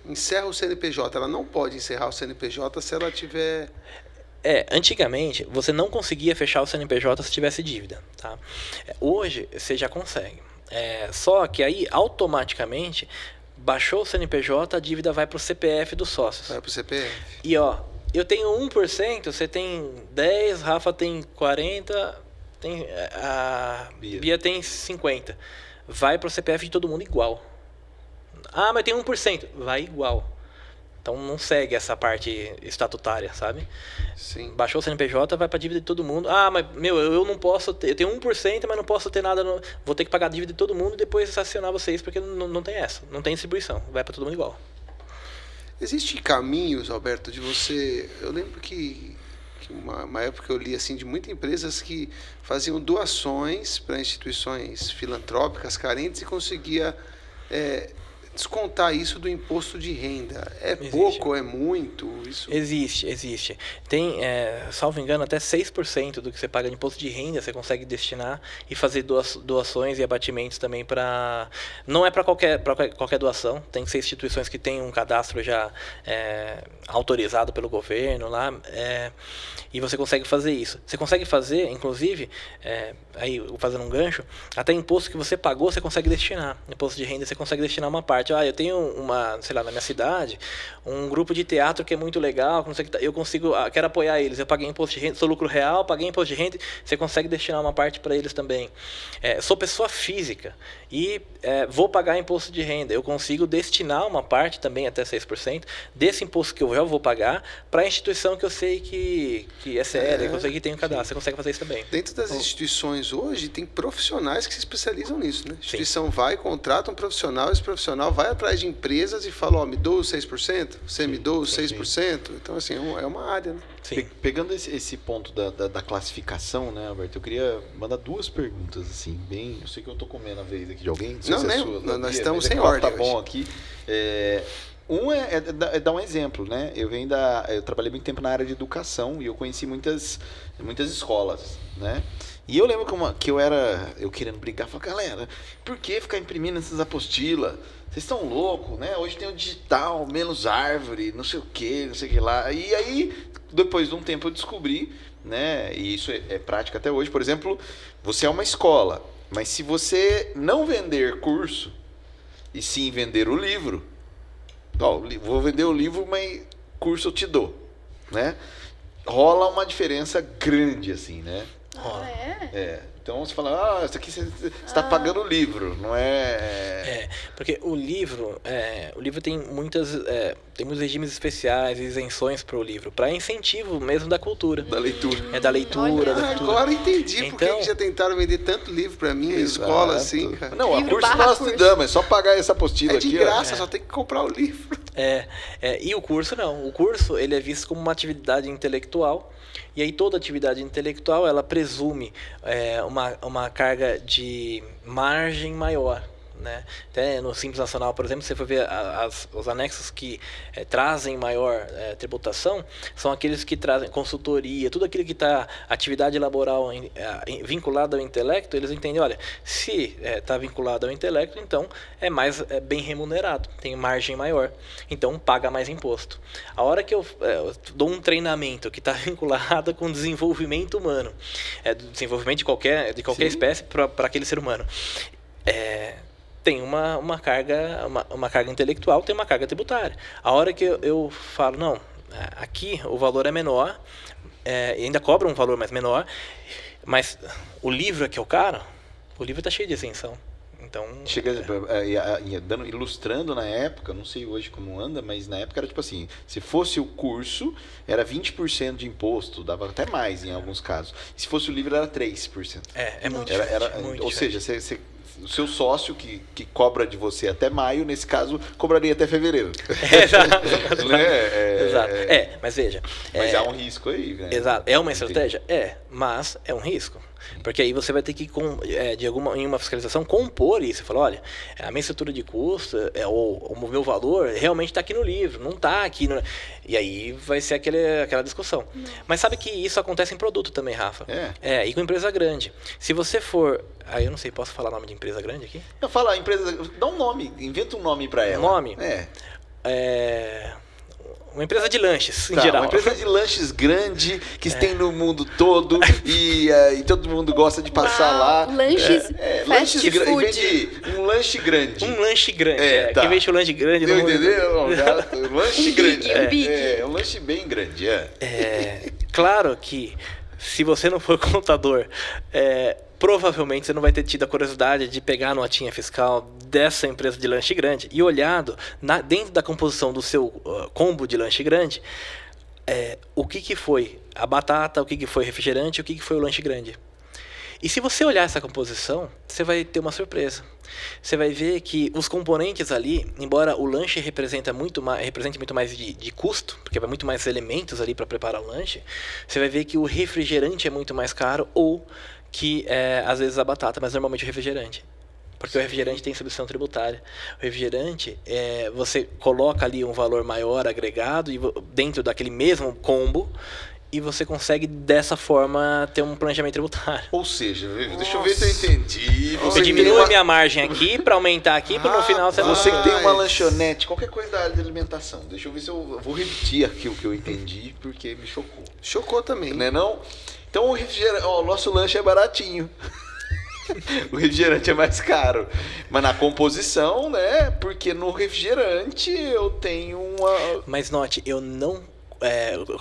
encerra o CNPJ, ela não pode encerrar o CNPJ se ela tiver... Antigamente, você não conseguia fechar o CNPJ se tivesse dívida. Tá? Hoje, você já consegue. Só que aí, automaticamente... Baixou o CNPJ, a dívida vai para o CPF dos sócios. Vai para o CPF. E eu tenho 1%, você tem 10%, Rafa tem 40%, a Bia tem 50%. Vai para o CPF de todo mundo igual. Mas tem 1%, vai igual. Então não segue essa parte estatutária, sabe? Sim. Baixou o CNPJ, vai para a dívida de todo mundo. Ah, mas eu não posso ter, eu tenho 1%, mas não posso ter nada, vou ter que pagar a dívida de todo mundo e depois acionar vocês, porque não tem essa, não tem distribuição, vai para todo mundo igual. Existem caminhos, Alberto, de você... Eu lembro que uma época eu li assim, de muitas empresas que faziam doações para instituições filantrópicas carentes e conseguia descontar isso do imposto de renda. Existe. Pouco, é muito? Isso... Existe. Tem, salvo engano, até 6% do que você paga de imposto de renda você consegue destinar e fazer doações e abatimentos também para... Não é para qualquer doação, tem que ser instituições que têm um cadastro já autorizado pelo governo lá, e você consegue fazer isso. Você consegue fazer, inclusive, aí fazendo um gancho, até imposto que você pagou você consegue destinar. Imposto de renda você consegue destinar uma parte. Eu tenho sei lá, na minha cidade, um grupo de teatro que é muito legal, eu quero apoiar eles, eu paguei imposto de renda, sou lucro real, paguei imposto de renda, você consegue destinar uma parte para eles também. Sou pessoa física e vou pagar imposto de renda, eu consigo destinar uma parte também, até 6%, desse imposto que eu já vou pagar, para a instituição que eu sei que é séria, que eu sei que tem um cadastro, você consegue fazer isso também. Dentro das instituições hoje, tem profissionais que se especializam nisso, né? A instituição vai, contrata um profissional, esse profissional vai atrás de empresas e fala, me doa os 6%, você me doa os 6%. Então, assim, é uma área, né? Pegando esse ponto da classificação, né, Alberto, eu queria mandar 2 perguntas, assim, bem... Eu sei que eu estou comendo a vez aqui de alguém, não sei se é sua, nós estamos sem ordem tá bom aqui. Um é dar um exemplo, né? Eu trabalhei muito tempo na área de educação e eu conheci muitas escolas, né? E eu lembro que eu querendo brigar, falei, galera, por que ficar imprimindo essas apostilas? Vocês estão loucos, né? Hoje tem o digital, menos árvore, não sei o que lá. E aí, depois de um tempo eu descobri, né? E isso é prática até hoje. Por exemplo, você é uma escola, mas se você não vender curso, e sim vender o livro, vou vender o livro, mas curso eu te dou, né? Rola uma diferença grande, assim, né? Então você fala, isso aqui você está pagando o livro, não é... Porque o livro tem muitos regimes especiais, isenções para o livro, para incentivo mesmo da cultura. Da leitura. Da leitura. Agora entendi por que já tentaram vender tanto livro para mim, na escola, assim, cara. Não, a curso nós te damos, é só pagar essa apostila aqui. É de graça, só tem que comprar o livro. E o curso não. O curso ele é visto como uma atividade intelectual. E aí toda atividade intelectual ela presume uma carga de margem maior, né? Até no Simples Nacional, por exemplo, você for ver os anexos que trazem maior tributação, são aqueles que trazem consultoria, tudo aquilo que está atividade laboral vinculada ao intelecto, eles entendem, olha, se está vinculado ao intelecto, então é mais bem remunerado, tem margem maior, então paga mais imposto. A hora que eu dou um treinamento que está vinculado com desenvolvimento humano, desenvolvimento de qualquer espécie para aquele ser humano, tem uma carga intelectual, tem uma carga tributária. A hora que eu falo, não, aqui o valor é menor, e ainda cobra um valor mais menor, mas o livro aqui é o caro, o livro está cheio de isenção. Então, ilustrando na época, não sei hoje como anda, mas na época era tipo assim, se fosse o curso, era 20% de imposto, dava até mais em alguns casos. E se fosse o livro, era 3%. Muito muito ou seja, o seu sócio que cobra de você até maio, nesse caso, cobraria até fevereiro. Exato. Exato. Mas veja. Mas há um risco aí, né? Exato. É uma estratégia? Mas é um risco. Porque aí você vai ter que, em uma fiscalização, compor isso. Você fala, olha, a minha estrutura de custo, o meu valor, realmente está aqui no livro, não está aqui. E aí vai ser aquela discussão. Mas sabe que isso acontece em produto também, Rafa? E com empresa grande. Se você for... eu não sei, posso falar o nome de empresa grande aqui? Não, fala, empresa... Dá um nome, inventa um nome para ela. Um nome? Uma empresa de lanches, em geral. Uma empresa de lanches grande, que tem no mundo todo, e todo mundo gosta de passar lá. Lanches, fast food. Vende um lanche grande. Um lanche grande, Quem vende o lanche grande... Não entendeu? Um lanche grande. Um lanche bem grande, Claro que, se você não for contador, provavelmente você não vai ter tido a curiosidade de pegar a notinha fiscal dessa empresa de lanche grande e olhado dentro da composição do seu combo de lanche grande, o que foi a batata, o que foi refrigerante, o que foi o lanche grande. E se você olhar essa composição, você vai ter uma surpresa. Você vai ver que os componentes ali, embora o lanche represente muito mais de custo, porque vai muito mais elementos ali para preparar o lanche, você vai ver que o refrigerante é muito mais caro ou que às vezes a batata, mas normalmente o refrigerante. Porque o refrigerante tem substituição tributária. O refrigerante, você coloca ali um valor maior agregado dentro daquele mesmo combo, e você consegue, dessa forma, ter um planejamento tributário. Ou seja, deixa eu ver se eu entendi. Você diminui a minha margem aqui para aumentar aqui, para no final você... Você que tem uma lanchonete, qualquer coisa da área de alimentação. Deixa eu ver se eu vou repetir aqui o que eu entendi, porque me chocou. Chocou também. Não é não? Então o nosso lanche é baratinho. O refrigerante é mais caro. Mas na composição, né? Porque no refrigerante eu tenho uma... Mas note, eu não...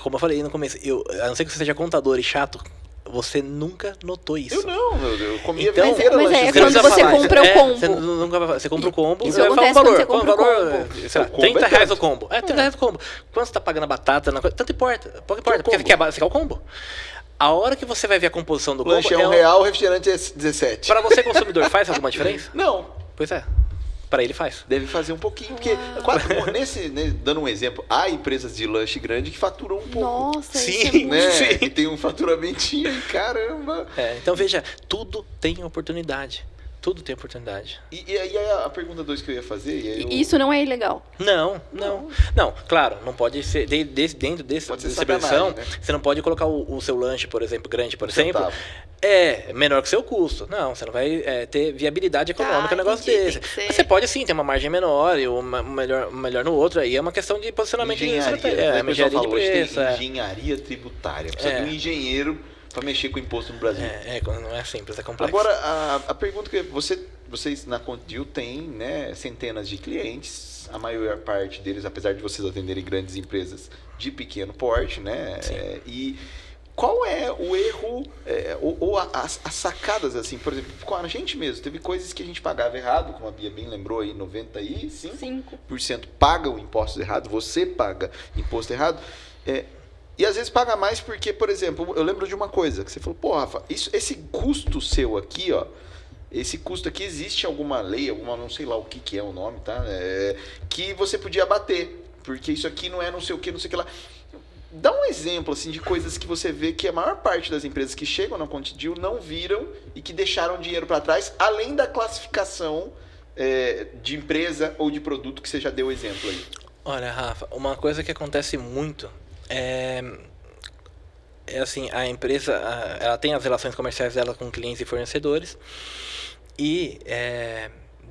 como eu falei no começo, a não ser que você seja contador e chato, você nunca notou isso. Eu não, eu comia então, inteira mas lanche. quando você compra o combo. Você compra o combo, Isso você vai falar um acontece valor. quando você compra o valor sei lá, combo 30 é reais tanto. o combo. 30 reais o combo. Quanto você tá pagando a batata? Tanto importa. Pouco importa, porque você quer o combo. A hora que você vai ver a composição do O lanche combo... é R$1, o refrigerante é 17. Para você, consumidor, faz alguma diferença? Não. Pois é. Para ele faz. Deve fazer um pouquinho, porque dando um exemplo, há empresas de lanche grande que faturam um pouco. Nossa, Sim, isso é muito... Né? Sim. Que tem um faturamentinho aí, caramba. Então veja, tudo tem oportunidade. Tudo tem oportunidade. E aí a pergunta 2 que eu ia fazer... E aí Isso não é ilegal. Não, claro, não pode ser, dentro dessa expressão, né? você não pode colocar o seu lanche, por exemplo, grande, por exemplo, Centavo. menor que o seu custo. Não, você não vai ter viabilidade econômica no negócio entendi, desse. tem que ser- Mas você pode sim ter uma margem menor e uma melhor no outro, aí é uma questão de posicionamento Engenharia. estratégico. O pessoal Engenharia de falou, hoje preço. tem engenharia tributária. Precisa de um engenheiro para mexer com o imposto no Brasil. Não é simples, é complexo. Agora, a pergunta que vocês na Contdil têm, né, centenas de clientes, a maior parte deles, apesar de vocês atenderem grandes empresas de pequeno porte, né? E qual é o erro ou as sacadas, assim, por exemplo, com a gente mesmo, teve coisas que a gente pagava errado, como a Bia bem lembrou aí, 95% paga o imposto errado, você paga imposto errado, e às vezes paga mais porque, por exemplo, eu lembro de uma coisa, que você falou, pô, Rafa, esse custo seu aqui, ó, esse custo aqui, existe alguma lei, não sei lá o que é o nome, tá? Que você podia abater, porque isso aqui não é não sei o que lá. Dá um exemplo, assim, de coisas que você vê que a maior parte das empresas que chegam na Contdil não viram e que deixaram dinheiro para trás, além da classificação de empresa ou de produto que você já deu o exemplo aí. Olha, Rafa, uma coisa que acontece muito é assim, a empresa ela tem as relações comerciais dela com clientes e fornecedores e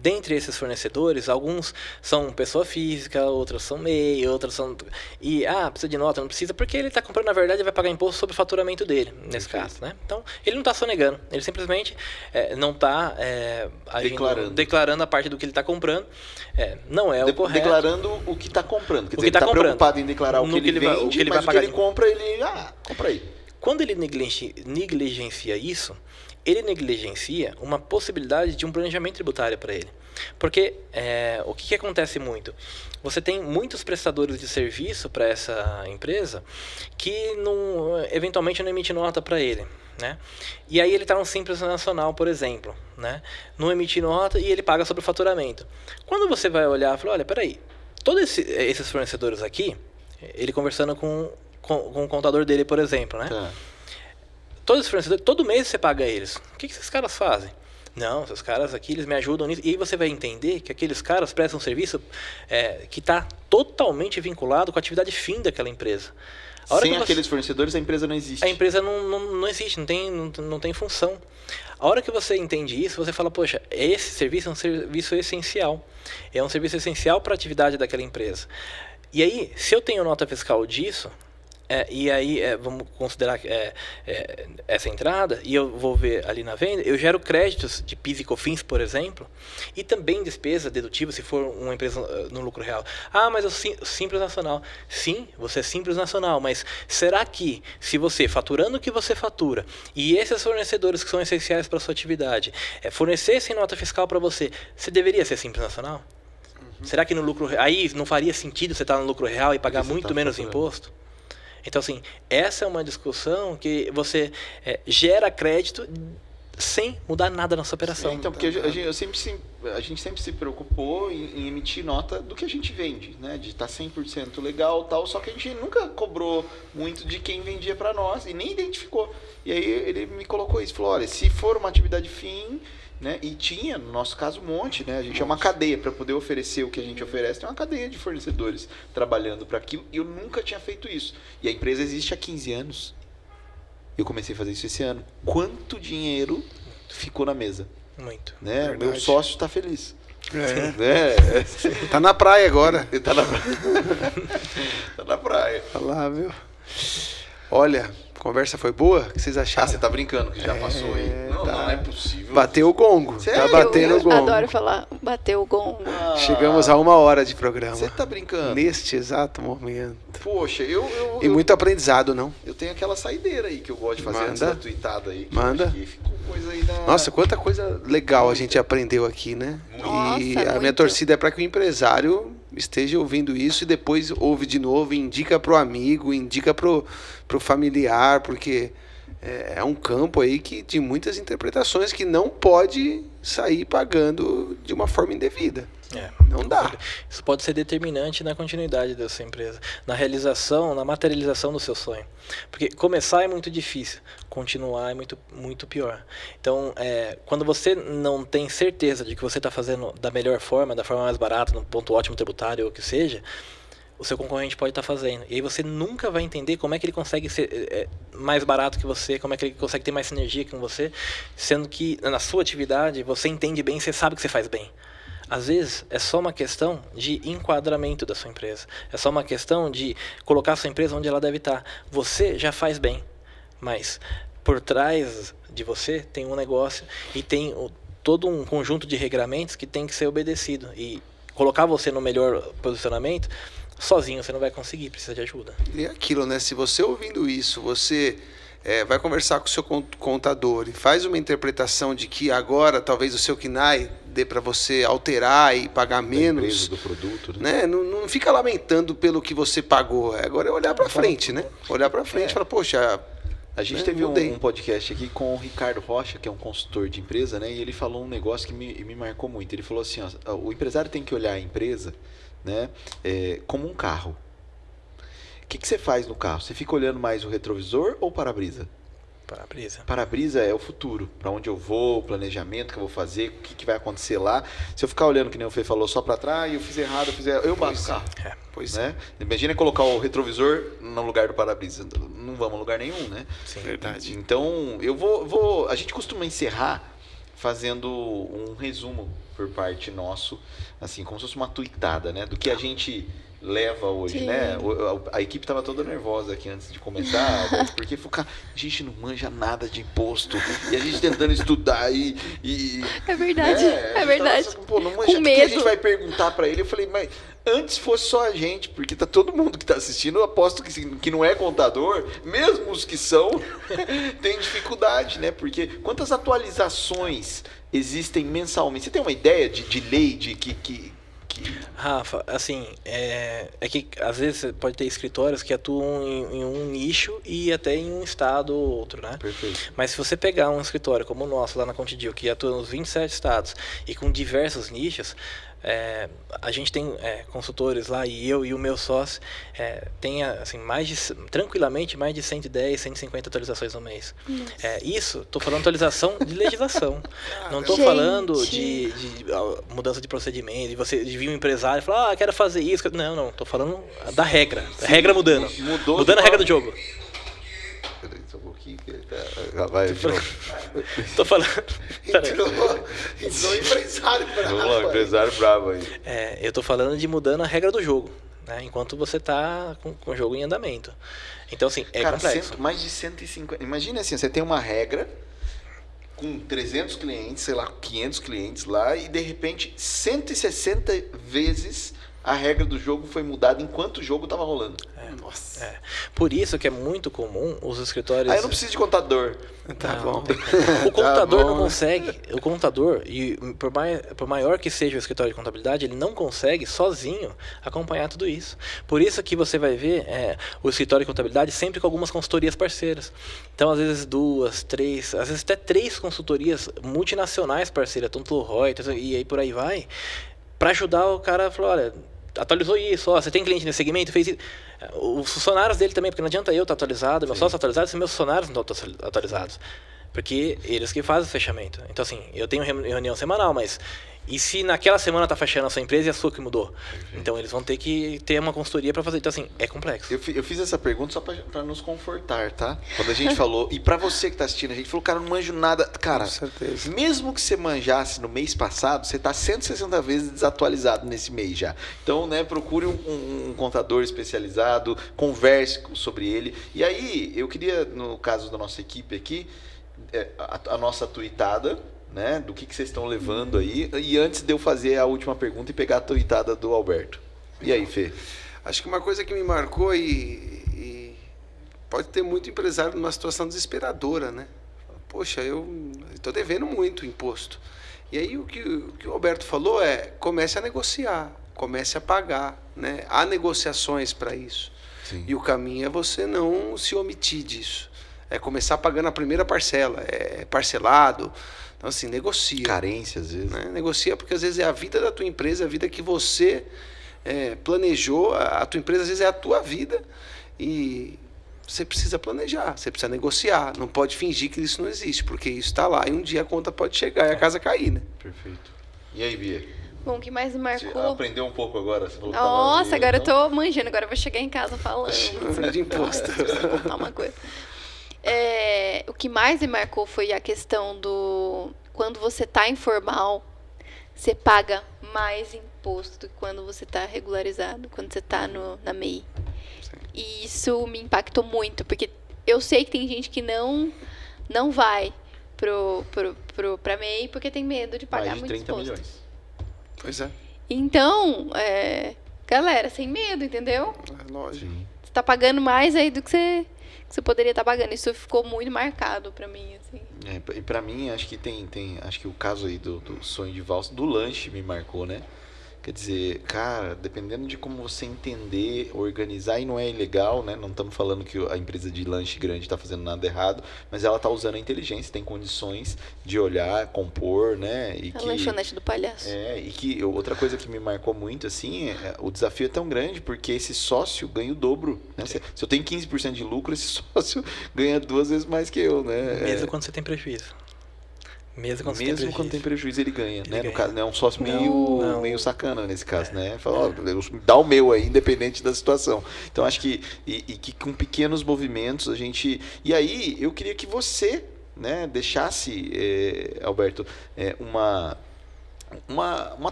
dentre esses fornecedores, alguns são pessoa física, outros são MEI, outros são... E, precisa de nota, não precisa, porque ele está comprando, na verdade, vai pagar imposto sobre o faturamento dele, nesse caso, né? Então, ele não está sonegando, ele simplesmente não está declarando a parte do que ele está comprando, não é o correto. Declarando o que está comprando, quer dizer, ele está preocupado em declarar o que ele vende, o que ele mas vai o que ele compra, ele... compra aí. Quando ele negligencia isso, ele negligencia uma possibilidade de um planejamento tributário para ele. Porque o que acontece muito? Você tem muitos prestadores de serviço para essa empresa que eventualmente não emite nota para ele. Né? E aí ele está no Simples Nacional, por exemplo. Né? Não emite nota e ele paga sobre o faturamento. Quando você vai olhar e fala, olha, peraí, todos esses fornecedores aqui, ele conversando com o contador dele, por exemplo, né? Tá. Todos os fornecedores, todo mês você paga eles. O que esses caras fazem? Não, esses caras aqui, eles me ajudam nisso. E aí você vai entender que aqueles caras prestam um serviço que está totalmente vinculado com a atividade fim daquela empresa. Sem aqueles fornecedores, a empresa não existe. A empresa não existe, não tem função. A hora que você entende isso, você fala, poxa, esse serviço é um serviço essencial. É um serviço essencial para a atividade daquela empresa. E aí, se eu tenho nota fiscal disso, E aí, vamos considerar essa entrada, e eu vou ver ali na venda, eu gero créditos de PIS e COFINS, por exemplo, e também despesa dedutiva se for uma empresa no lucro real. Ah, mas eu Simples Nacional. Sim, você é Simples Nacional, mas será que se você, faturando o que você fatura, e esses fornecedores que são essenciais para a sua atividade, fornecessem nota fiscal para você deveria ser Simples Nacional? Será que no lucro aí não faria sentido você estar no lucro real e pagar muito menos imposto? Então, assim, essa é uma discussão que você gera crédito sem mudar nada na sua operação. Então, porque a gente sempre se preocupou em emitir nota do que a gente vende, né? De estar 100% legal e tal, só que a gente nunca cobrou muito de quem vendia para nós e nem identificou. E aí ele me colocou isso, falou, olha, se for uma atividade fim, né? E tinha, no nosso caso, um monte, né? A gente é uma cadeia, para poder oferecer o que a gente oferece, tem uma cadeia de fornecedores trabalhando para aquilo, e eu nunca tinha feito isso. E a empresa existe há 15 anos. Eu comecei a fazer isso esse ano. Quanto dinheiro ficou na mesa? Muito. Né? Meu sócio está feliz. Tá na praia agora. Tá na praia. Tá na praia. Olha lá, viu? Olha, a conversa foi boa? O que vocês acharam? Você tá brincando que já passou aí. Não é possível. Bateu o gongo. Sério? Tá batendo o gongo. Adoro falar, bateu o gongo. Chegamos a 1 hora de programa. Você tá brincando? Neste exato momento. Poxa, E muito aprendizado, não? Eu tenho aquela saideira aí que eu gosto de fazer antes da tuitada aí. Manda. Ficou coisa aí Nossa, quanta coisa legal a gente aprendeu aqui, né? Nossa, e a minha muito. torcida é para que o empresário esteja ouvindo isso e depois ouve de novo, indica pro amigo, indica pro familiar, porque é um campo aí de muitas interpretações que não pode sair pagando de uma forma indevida. Não dá. Isso pode ser determinante na continuidade da sua empresa, na realização, na materialização do seu sonho. Porque começar é muito difícil, continuar é muito, muito pior. Então, quando você não tem certeza de que você está fazendo da melhor forma, da forma mais barata, no ponto ótimo tributário ou o que seja, o seu concorrente pode estar fazendo. E aí você nunca vai entender como é que ele consegue ser mais barato que você, como é que ele consegue ter mais sinergia com você, sendo que na sua atividade você entende bem, você sabe que você faz bem. Às vezes é só uma questão de enquadramento da sua empresa. É só uma questão de colocar a sua empresa onde ela deve estar. Você já faz bem, mas por trás de você tem um negócio e tem todo um conjunto de regramentos que tem que ser obedecido. E colocar você no melhor posicionamento, sozinho você não vai conseguir, precisa de ajuda. E é aquilo, né? Se você ouvindo isso, você vai conversar com o seu contador e faz uma interpretação de que agora talvez o seu KNAI dê para você alterar e pagar menos do produto, né? Não fica lamentando pelo que você pagou. Agora é olhar para frente, né? Olhar para frente e falar, poxa, a gente teve um podcast aqui com o Ricardo Rocha, que é um consultor de empresa, né? E ele falou um negócio que me marcou muito. Ele falou assim, ó, o empresário tem que olhar a empresa, né, como um carro. O que você faz no carro? Você fica olhando mais o retrovisor ou o para-brisa? Para-brisa. Para-brisa é o futuro, para onde eu vou, o planejamento que eu vou fazer, o que vai acontecer lá. Se eu ficar olhando, que nem o Fê falou, só para trás, eu fiz errado, eu bato o carro. Pois né? Imagina colocar o retrovisor no lugar do para-brisa. Não vamos a lugar nenhum, né? Sim. Verdade. Então, a gente costuma encerrar fazendo um resumo por parte nosso, assim, como se fosse uma tuitada, né? Do que a gente leva hoje, né? A equipe estava toda nervosa aqui antes de começar, porque a gente não manja nada de imposto e a gente tentando estudar e é verdade, é verdade. Pô, não manja, o que a gente vai perguntar para ele? Eu falei, mas antes fosse só a gente, porque tá todo mundo que tá assistindo, eu aposto que não é contador, mesmo os que são, tem dificuldade, né? Porque quantas atualizações existem mensalmente? Você tem uma ideia de lei de que Rafa, assim, é que às vezes você pode ter escritórios que atuam em um nicho e até em um estado ou outro, né? Perfeito. Mas se você pegar um escritório como o nosso lá na Contidil, que atua nos 27 estados e com diversos nichos, a gente tem consultores lá, e eu e o meu sócio tem assim, tranquilamente mais de 110, 150 atualizações no mês. Isso, estou falando atualização de legislação. Não estou falando de mudança de procedimento, de vir um empresário e falar, quero fazer isso. Não, estou falando da regra. A regra mudando. Mudando a regra do jogo. Vai, Tô falando. Entrou empresário bravo. Vamos lá, empresário bravo aí. Eu tô falando de mudando a regra do jogo. né? Enquanto você está com o jogo em andamento. Então, assim, é Cara, complexo. mais de 150. Imagina assim, você tem uma regra com 300 clientes, sei lá, 500 clientes lá, e de repente 160 vezes a regra do jogo foi mudada enquanto o jogo estava rolando. Nossa. Por isso que é muito comum os escritórios... Aí eu não preciso de contador. Tá bom. O contador bom. não consegue, o contador, e por maior que seja o escritório de contabilidade, ele não consegue sozinho acompanhar tudo isso. Por isso que você vai ver o escritório de contabilidade sempre com algumas consultorias parceiras. Então, às vezes 2, 3, às vezes até 3 consultorias multinacionais parceiras, tanto Reuters e aí por aí vai, para ajudar o cara a falar, olha, atualizou isso, ó, você tem cliente nesse segmento, fez isso. Os funcionários dele também, porque não adianta eu estar atualizado, meu sócio atualizado, se meus funcionários não estão atualizados. Porque eles que fazem o fechamento. Então, assim, eu tenho reunião semanal, mas e se naquela semana está fechando a sua empresa e a sua que mudou? Então, eles vão ter que ter uma consultoria para fazer. Então, assim, é complexo. Eu fiz essa pergunta só para nos confortar, tá? Quando a gente falou, e para você que tá assistindo, a gente falou, cara, não manjo nada. Cara, Com certeza. mesmo que você manjasse no mês passado, você tá 160 vezes desatualizado nesse mês já. Então, né, procure um contador especializado, converse sobre ele. E aí, eu queria, no caso da nossa equipe aqui, a nossa tuitada, né, do que vocês estão levando aí, e antes de eu fazer a última pergunta e pegar a tuitada do Alberto. E aí, Fê? Acho que uma coisa que me marcou e pode ter muito empresário numa situação desesperadora, né? Poxa, eu estou devendo muito imposto. E aí o que o Alberto falou comece a negociar, comece a pagar, né? Há negociações para isso. Sim. E o caminho é você não se omitir disso. É começar pagando a primeira parcela, é parcelado. Então, assim, negocia. Carência, às vezes. Né? Negocia, porque às vezes é a vida da tua empresa, a vida que você planejou. A tua empresa, às vezes, é a tua vida. E você precisa planejar, você precisa negociar. Não pode fingir que isso não existe, porque isso está lá e um dia a conta pode chegar e a casa cair, né? Perfeito. E aí, Bia? Bom, o que mais me Você marcou... aprendeu um pouco agora? Você falou que Nossa, tava agora eu então? tô manjando, agora eu vou chegar em casa falando. De imposto. Preciso contar uma coisa. O que mais me marcou foi a questão do... Quando você tá informal, você paga mais imposto do que quando você tá regularizado, quando você tá na MEI. E isso me impactou muito, porque eu sei que tem gente que não vai pra MEI porque tem medo de pagar Mais de muito 30 imposto. milhões. Pois é, Então, galera, sem medo, entendeu? é lógico. Você tá pagando mais aí do que você poderia estar pagando. Isso ficou muito marcado pra mim, assim. E pra mim, acho que acho que o caso aí do sonho de valsa, do lanche me marcou, né? Quer dizer, cara, dependendo de como você entender, organizar, e não é ilegal, né? Não estamos falando que a empresa de lanche grande está fazendo nada errado, mas ela está usando a inteligência, tem condições de olhar, compor, né? E A lanchonete do palhaço. e que outra coisa que me marcou muito, assim, o desafio é tão grande, porque esse sócio ganha o dobro, né? Se eu tenho 15% de lucro, esse sócio ganha 2 vezes mais que eu, né? Mesmo quando você tem prejuízo. Mesmo Quando tem prejuízo, ele ganha, né? No ganha. caso, é um sócio Não. meio sacana nesse caso, né? Fala, ó, dá o meu aí, independente da situação. Então, acho que, que com pequenos movimentos a gente... E aí, eu queria que você, né, deixasse, Alberto, uma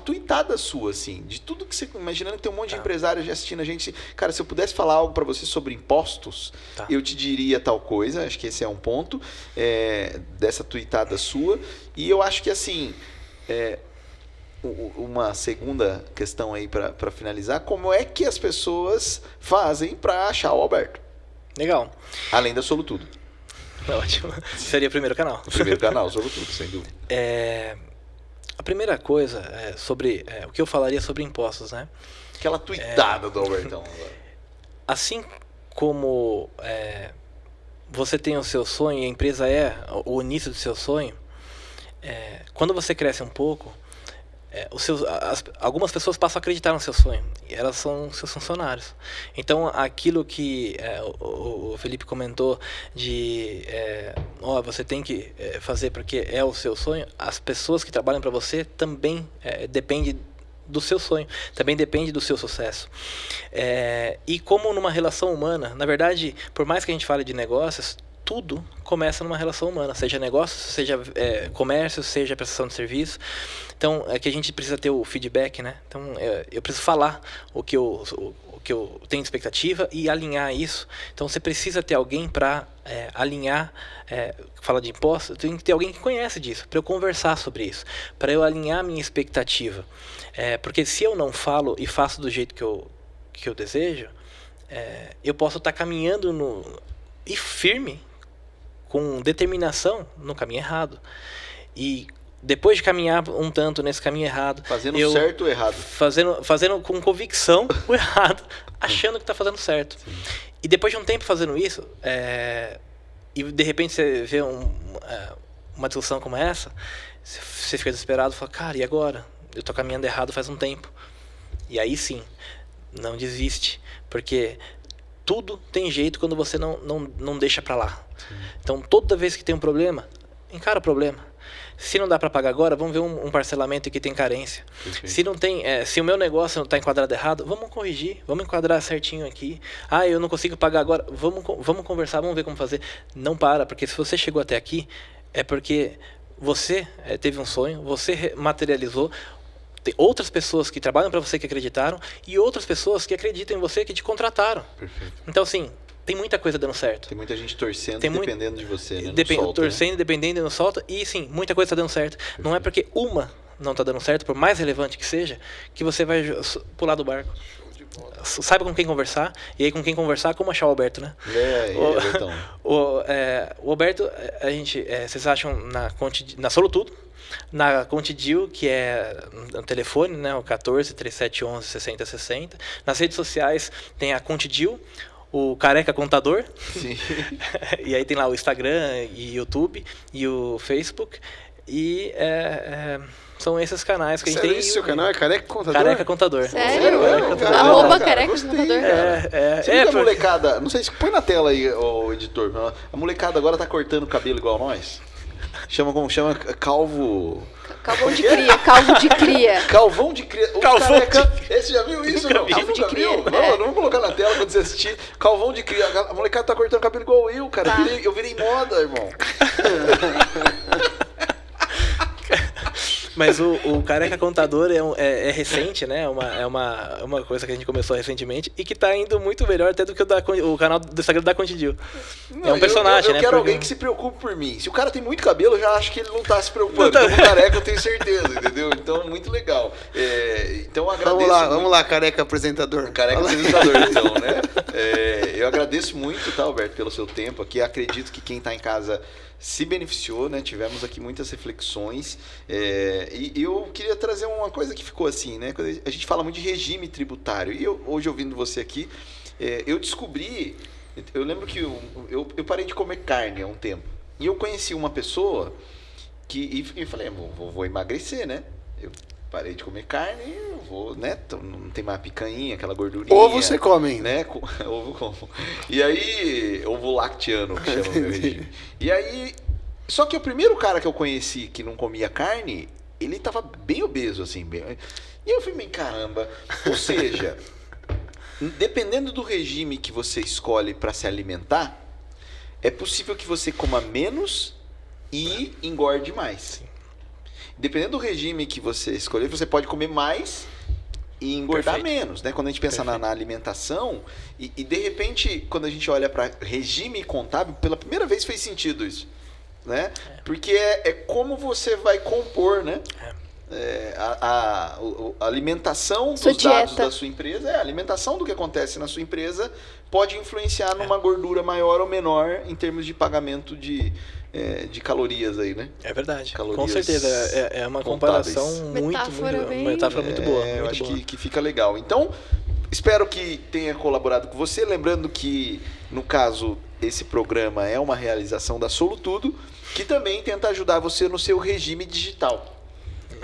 tuitada sua, assim, de tudo que você... Imaginando que tem um monte de empresários já assistindo a gente. Cara, se eu pudesse falar algo para você sobre impostos, eu te diria tal coisa. Acho que esse é um ponto dessa tuitada sua. E eu acho que, assim, uma segunda questão aí para finalizar, como é que as pessoas fazem para achar o Alberto? Legal. Além da Solutudo. Ótimo. Seria o primeiro canal. O primeiro canal, Solutudo, sem dúvida. A primeira coisa sobre o que eu falaria sobre impostos, né? Aquela tuitada do Albertão agora. Assim como você tem o seu sonho e a empresa é o início do seu sonho, quando você cresce um pouco, algumas pessoas passam a acreditar no seu sonho e elas são seus funcionários. Então, aquilo que o Felipe comentou de você tem que fazer porque é o seu sonho, as pessoas que trabalham para você também dependem do seu sonho, também depende do seu sucesso. E como numa relação humana, na verdade, por mais que a gente fale de negócios, tudo começa numa relação humana, seja negócio, seja comércio, seja prestação de serviço. Então, é que a gente precisa ter o feedback, né? Então, eu preciso falar o que que eu tenho de expectativa e alinhar isso. Então você precisa ter alguém para alinhar, fala de imposto, tem que ter alguém que conhece disso, para eu conversar sobre isso, para eu alinhar a minha expectativa. Porque se eu não falo e faço do jeito que eu desejo, eu posso estar caminhando e firme, com determinação, no caminho errado. E depois de caminhar um tanto nesse caminho errado... Fazendo certo ou errado? Fazendo com convicção o errado, achando que está fazendo certo. Sim. E depois de um tempo fazendo isso, e de repente você vê uma discussão como essa, você fica desesperado e fala, cara, e agora? Eu estou caminhando errado faz um tempo. E aí sim, não desiste, porque tudo tem jeito quando você não deixa para lá. Sim. Então, toda vez que tem um problema, encara o problema. Se não dá para pagar agora, vamos ver um parcelamento que tem carência. Perfeito. Se não tem, se o meu negócio não está enquadrado errado, vamos corrigir, vamos enquadrar certinho aqui. Eu não consigo pagar agora, vamos conversar, vamos ver como fazer. Não para, porque se você chegou até aqui, é porque você teve um sonho, você materializou. Tem outras pessoas que trabalham para você que acreditaram e outras pessoas que acreditam em você que te contrataram. Perfeito. Então, assim, tem muita coisa dando certo. Tem muita gente torcendo e dependendo de você, né? Torcendo e dependendo e não solta. E sim, muita coisa está dando certo. Perfeito. Não é porque uma não está dando certo, por mais relevante que seja, que você vai pular do barco. Saiba com quem conversar. E aí com quem conversar, como achar o Alberto, né? O Alberto, vocês acham na Solutudo, na Contidil, que é no telefone, né? O 14 3711 6060. Nas redes sociais tem a Contidil, o Careca Contador. Sim. E aí tem lá o Instagram e YouTube e o Facebook. E são esses canais que a gente tem. Seu canal é Careca Contador? Careca Contador. Sério? Careca Contador. A molecada, não sei se põe na tela aí, o editor. A molecada agora tá cortando o cabelo igual nós. Como chama? Calvo de cria. Calvão de cria. Esse já viu isso? Não? Calvo de cria. Não vamos colocar na tela quando você assistir. Calvão de cria. A molecada tá cortando cabelo igual eu, cara. Tá. Eu virei moda, irmão. Mas o Careca Contador é recente, né? É uma coisa que a gente começou recentemente e que tá indo muito melhor até do que o canal do Instagram da Contidil. É um personagem, né? Eu quero alguém que se preocupe por mim. Se o cara tem muito cabelo, eu já acho que ele não tá se preocupando. Então, o Careca eu tenho certeza, entendeu? Então, muito legal. Então, agradeço. Vamos lá, Careca apresentador. Careca apresentador, então, né? Eu agradeço muito, tá, Alberto, pelo seu tempo aqui. Acredito que quem tá em casa se beneficiou, né? Tivemos aqui muitas reflexões e eu queria trazer uma coisa que ficou assim, né? A gente fala muito de regime tributário e hoje ouvindo você aqui, eu descobri, eu lembro que eu parei de comer carne há um tempo e eu conheci uma pessoa e falei, vou emagrecer, né? Eu parei de comer carne, eu vou, né? Não tem mais picanha, aquela gordurinha. Ovo você come ainda. Né? Ovo como. E aí, ovo lactiano, que chama meu regime. E aí, só que o primeiro cara que eu conheci que não comia carne, ele tava bem obeso, assim. E eu falei, caramba. Ou seja, dependendo do regime que você escolhe para se alimentar, é possível que você coma menos e engorde mais. Dependendo do regime que você escolher, você pode comer mais e engordar menos, né? Quando a gente pensa na alimentação, e de repente, quando a gente olha para regime contábil, pela primeira vez fez sentido isso, né? Porque é como você vai compor, né? A alimentação dos dados da sua empresa, a alimentação do que acontece na sua empresa pode influenciar numa gordura maior ou menor em termos de pagamento de calorias aí, né? É verdade, calorias com certeza. É uma comparação uma metáfora muito boa. Eu acho que fica legal. Então, espero que tenha colaborado com você. Lembrando que, no caso, esse programa é uma realização da Solutudo, que também tenta ajudar você no seu regime digital.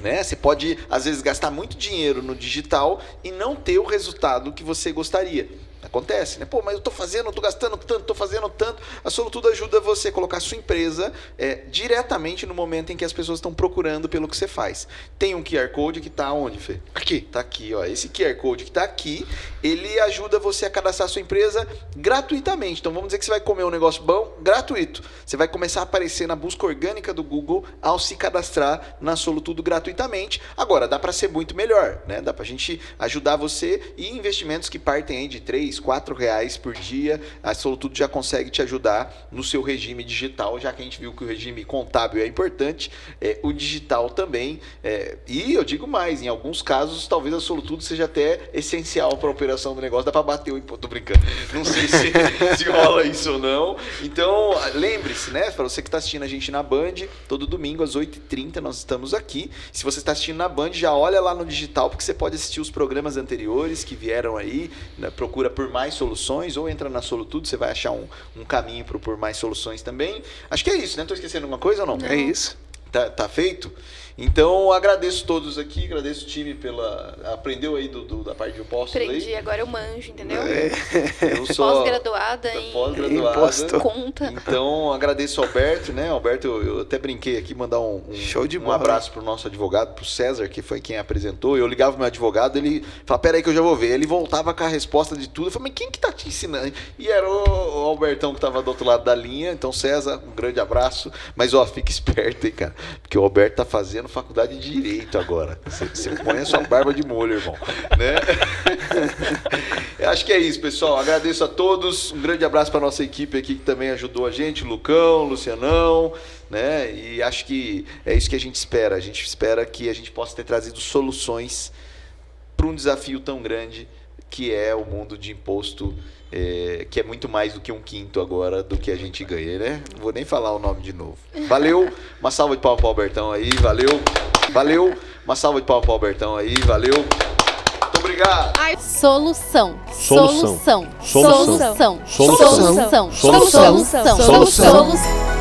Né? Você pode, às vezes, gastar muito dinheiro no digital e não ter o resultado que você gostaria. Acontece, né? Pô, mas eu tô gastando tanto, tô fazendo tanto. A Solutudo ajuda você a colocar a sua empresa diretamente no momento em que as pessoas estão procurando pelo que você faz. Tem um QR Code que tá onde, Fê? Aqui. Tá aqui, ó. Esse QR Code que tá aqui, ele ajuda você a cadastrar a sua empresa gratuitamente. Então, vamos dizer que você vai comer um negócio bom, gratuito. Você vai começar a aparecer na busca orgânica do Google ao se cadastrar na Solutudo gratuitamente. gratuitamente. Agora, dá para ser muito melhor, né? Dá pra gente ajudar você, e investimentos que partem aí de R$3, R$4 por dia, a Solutudo já consegue te ajudar no seu regime digital, já que a gente viu que o regime contábil é importante, o digital também, e eu digo mais, em alguns casos, talvez a Solutudo seja até essencial para a operação do negócio, dá para bater o imposto, tô brincando, não sei se rola isso ou não. Então, lembre-se, né, para você que está assistindo a gente na Band, todo domingo às 8h30 nós estamos aqui. Se você está assistindo na Band, já olha lá no digital, porque você pode assistir os programas anteriores que vieram aí, né, procura por Mais Soluções, ou entra na Solutudo, você vai achar um caminho para por Mais Soluções também. Acho que é isso, né? Estou esquecendo alguma coisa ou não? É isso. Tá feito? Então, agradeço todos aqui, agradeço o time aprendeu aí da parte de impostos aí? Aprendi, agora eu manjo, entendeu? Eu sou pós-graduada em imposto. conta. Então, agradeço ao Alberto, né? Alberto, eu até brinquei aqui, mandar show de um bola, abraço pro nosso advogado, pro César, que foi quem apresentou. Eu ligava pro meu advogado, ele falava, peraí que eu já vou ver. Ele voltava com a resposta de tudo. Eu falei, mas quem que tá te ensinando? E era o Albertão que tava do outro lado da linha. Então, César, um grande abraço. Mas, ó, fica esperto, hein, cara? Porque o Alberto tá fazendo faculdade de Direito agora. Você põe a sua barba de molho, irmão. Né? Eu acho que é isso, pessoal. Agradeço a todos. Um grande abraço para nossa equipe aqui que também ajudou a gente, Lucão, Lucianão, né? E acho que é isso que a gente espera. A gente espera que a gente possa ter trazido soluções para um desafio tão grande que é o mundo de imposto, que é muito mais do que 1/5 agora do que a gente ganha, né? Não vou nem falar o nome de novo. Valeu, uma salva de palmas para o Albertão aí, valeu, uma salva de palmas para o Albertão aí, valeu, muito obrigado. Solução. Solução. Solução. Solução. Solução. Solução. Solução. Solução. Solução. Solução. Solução.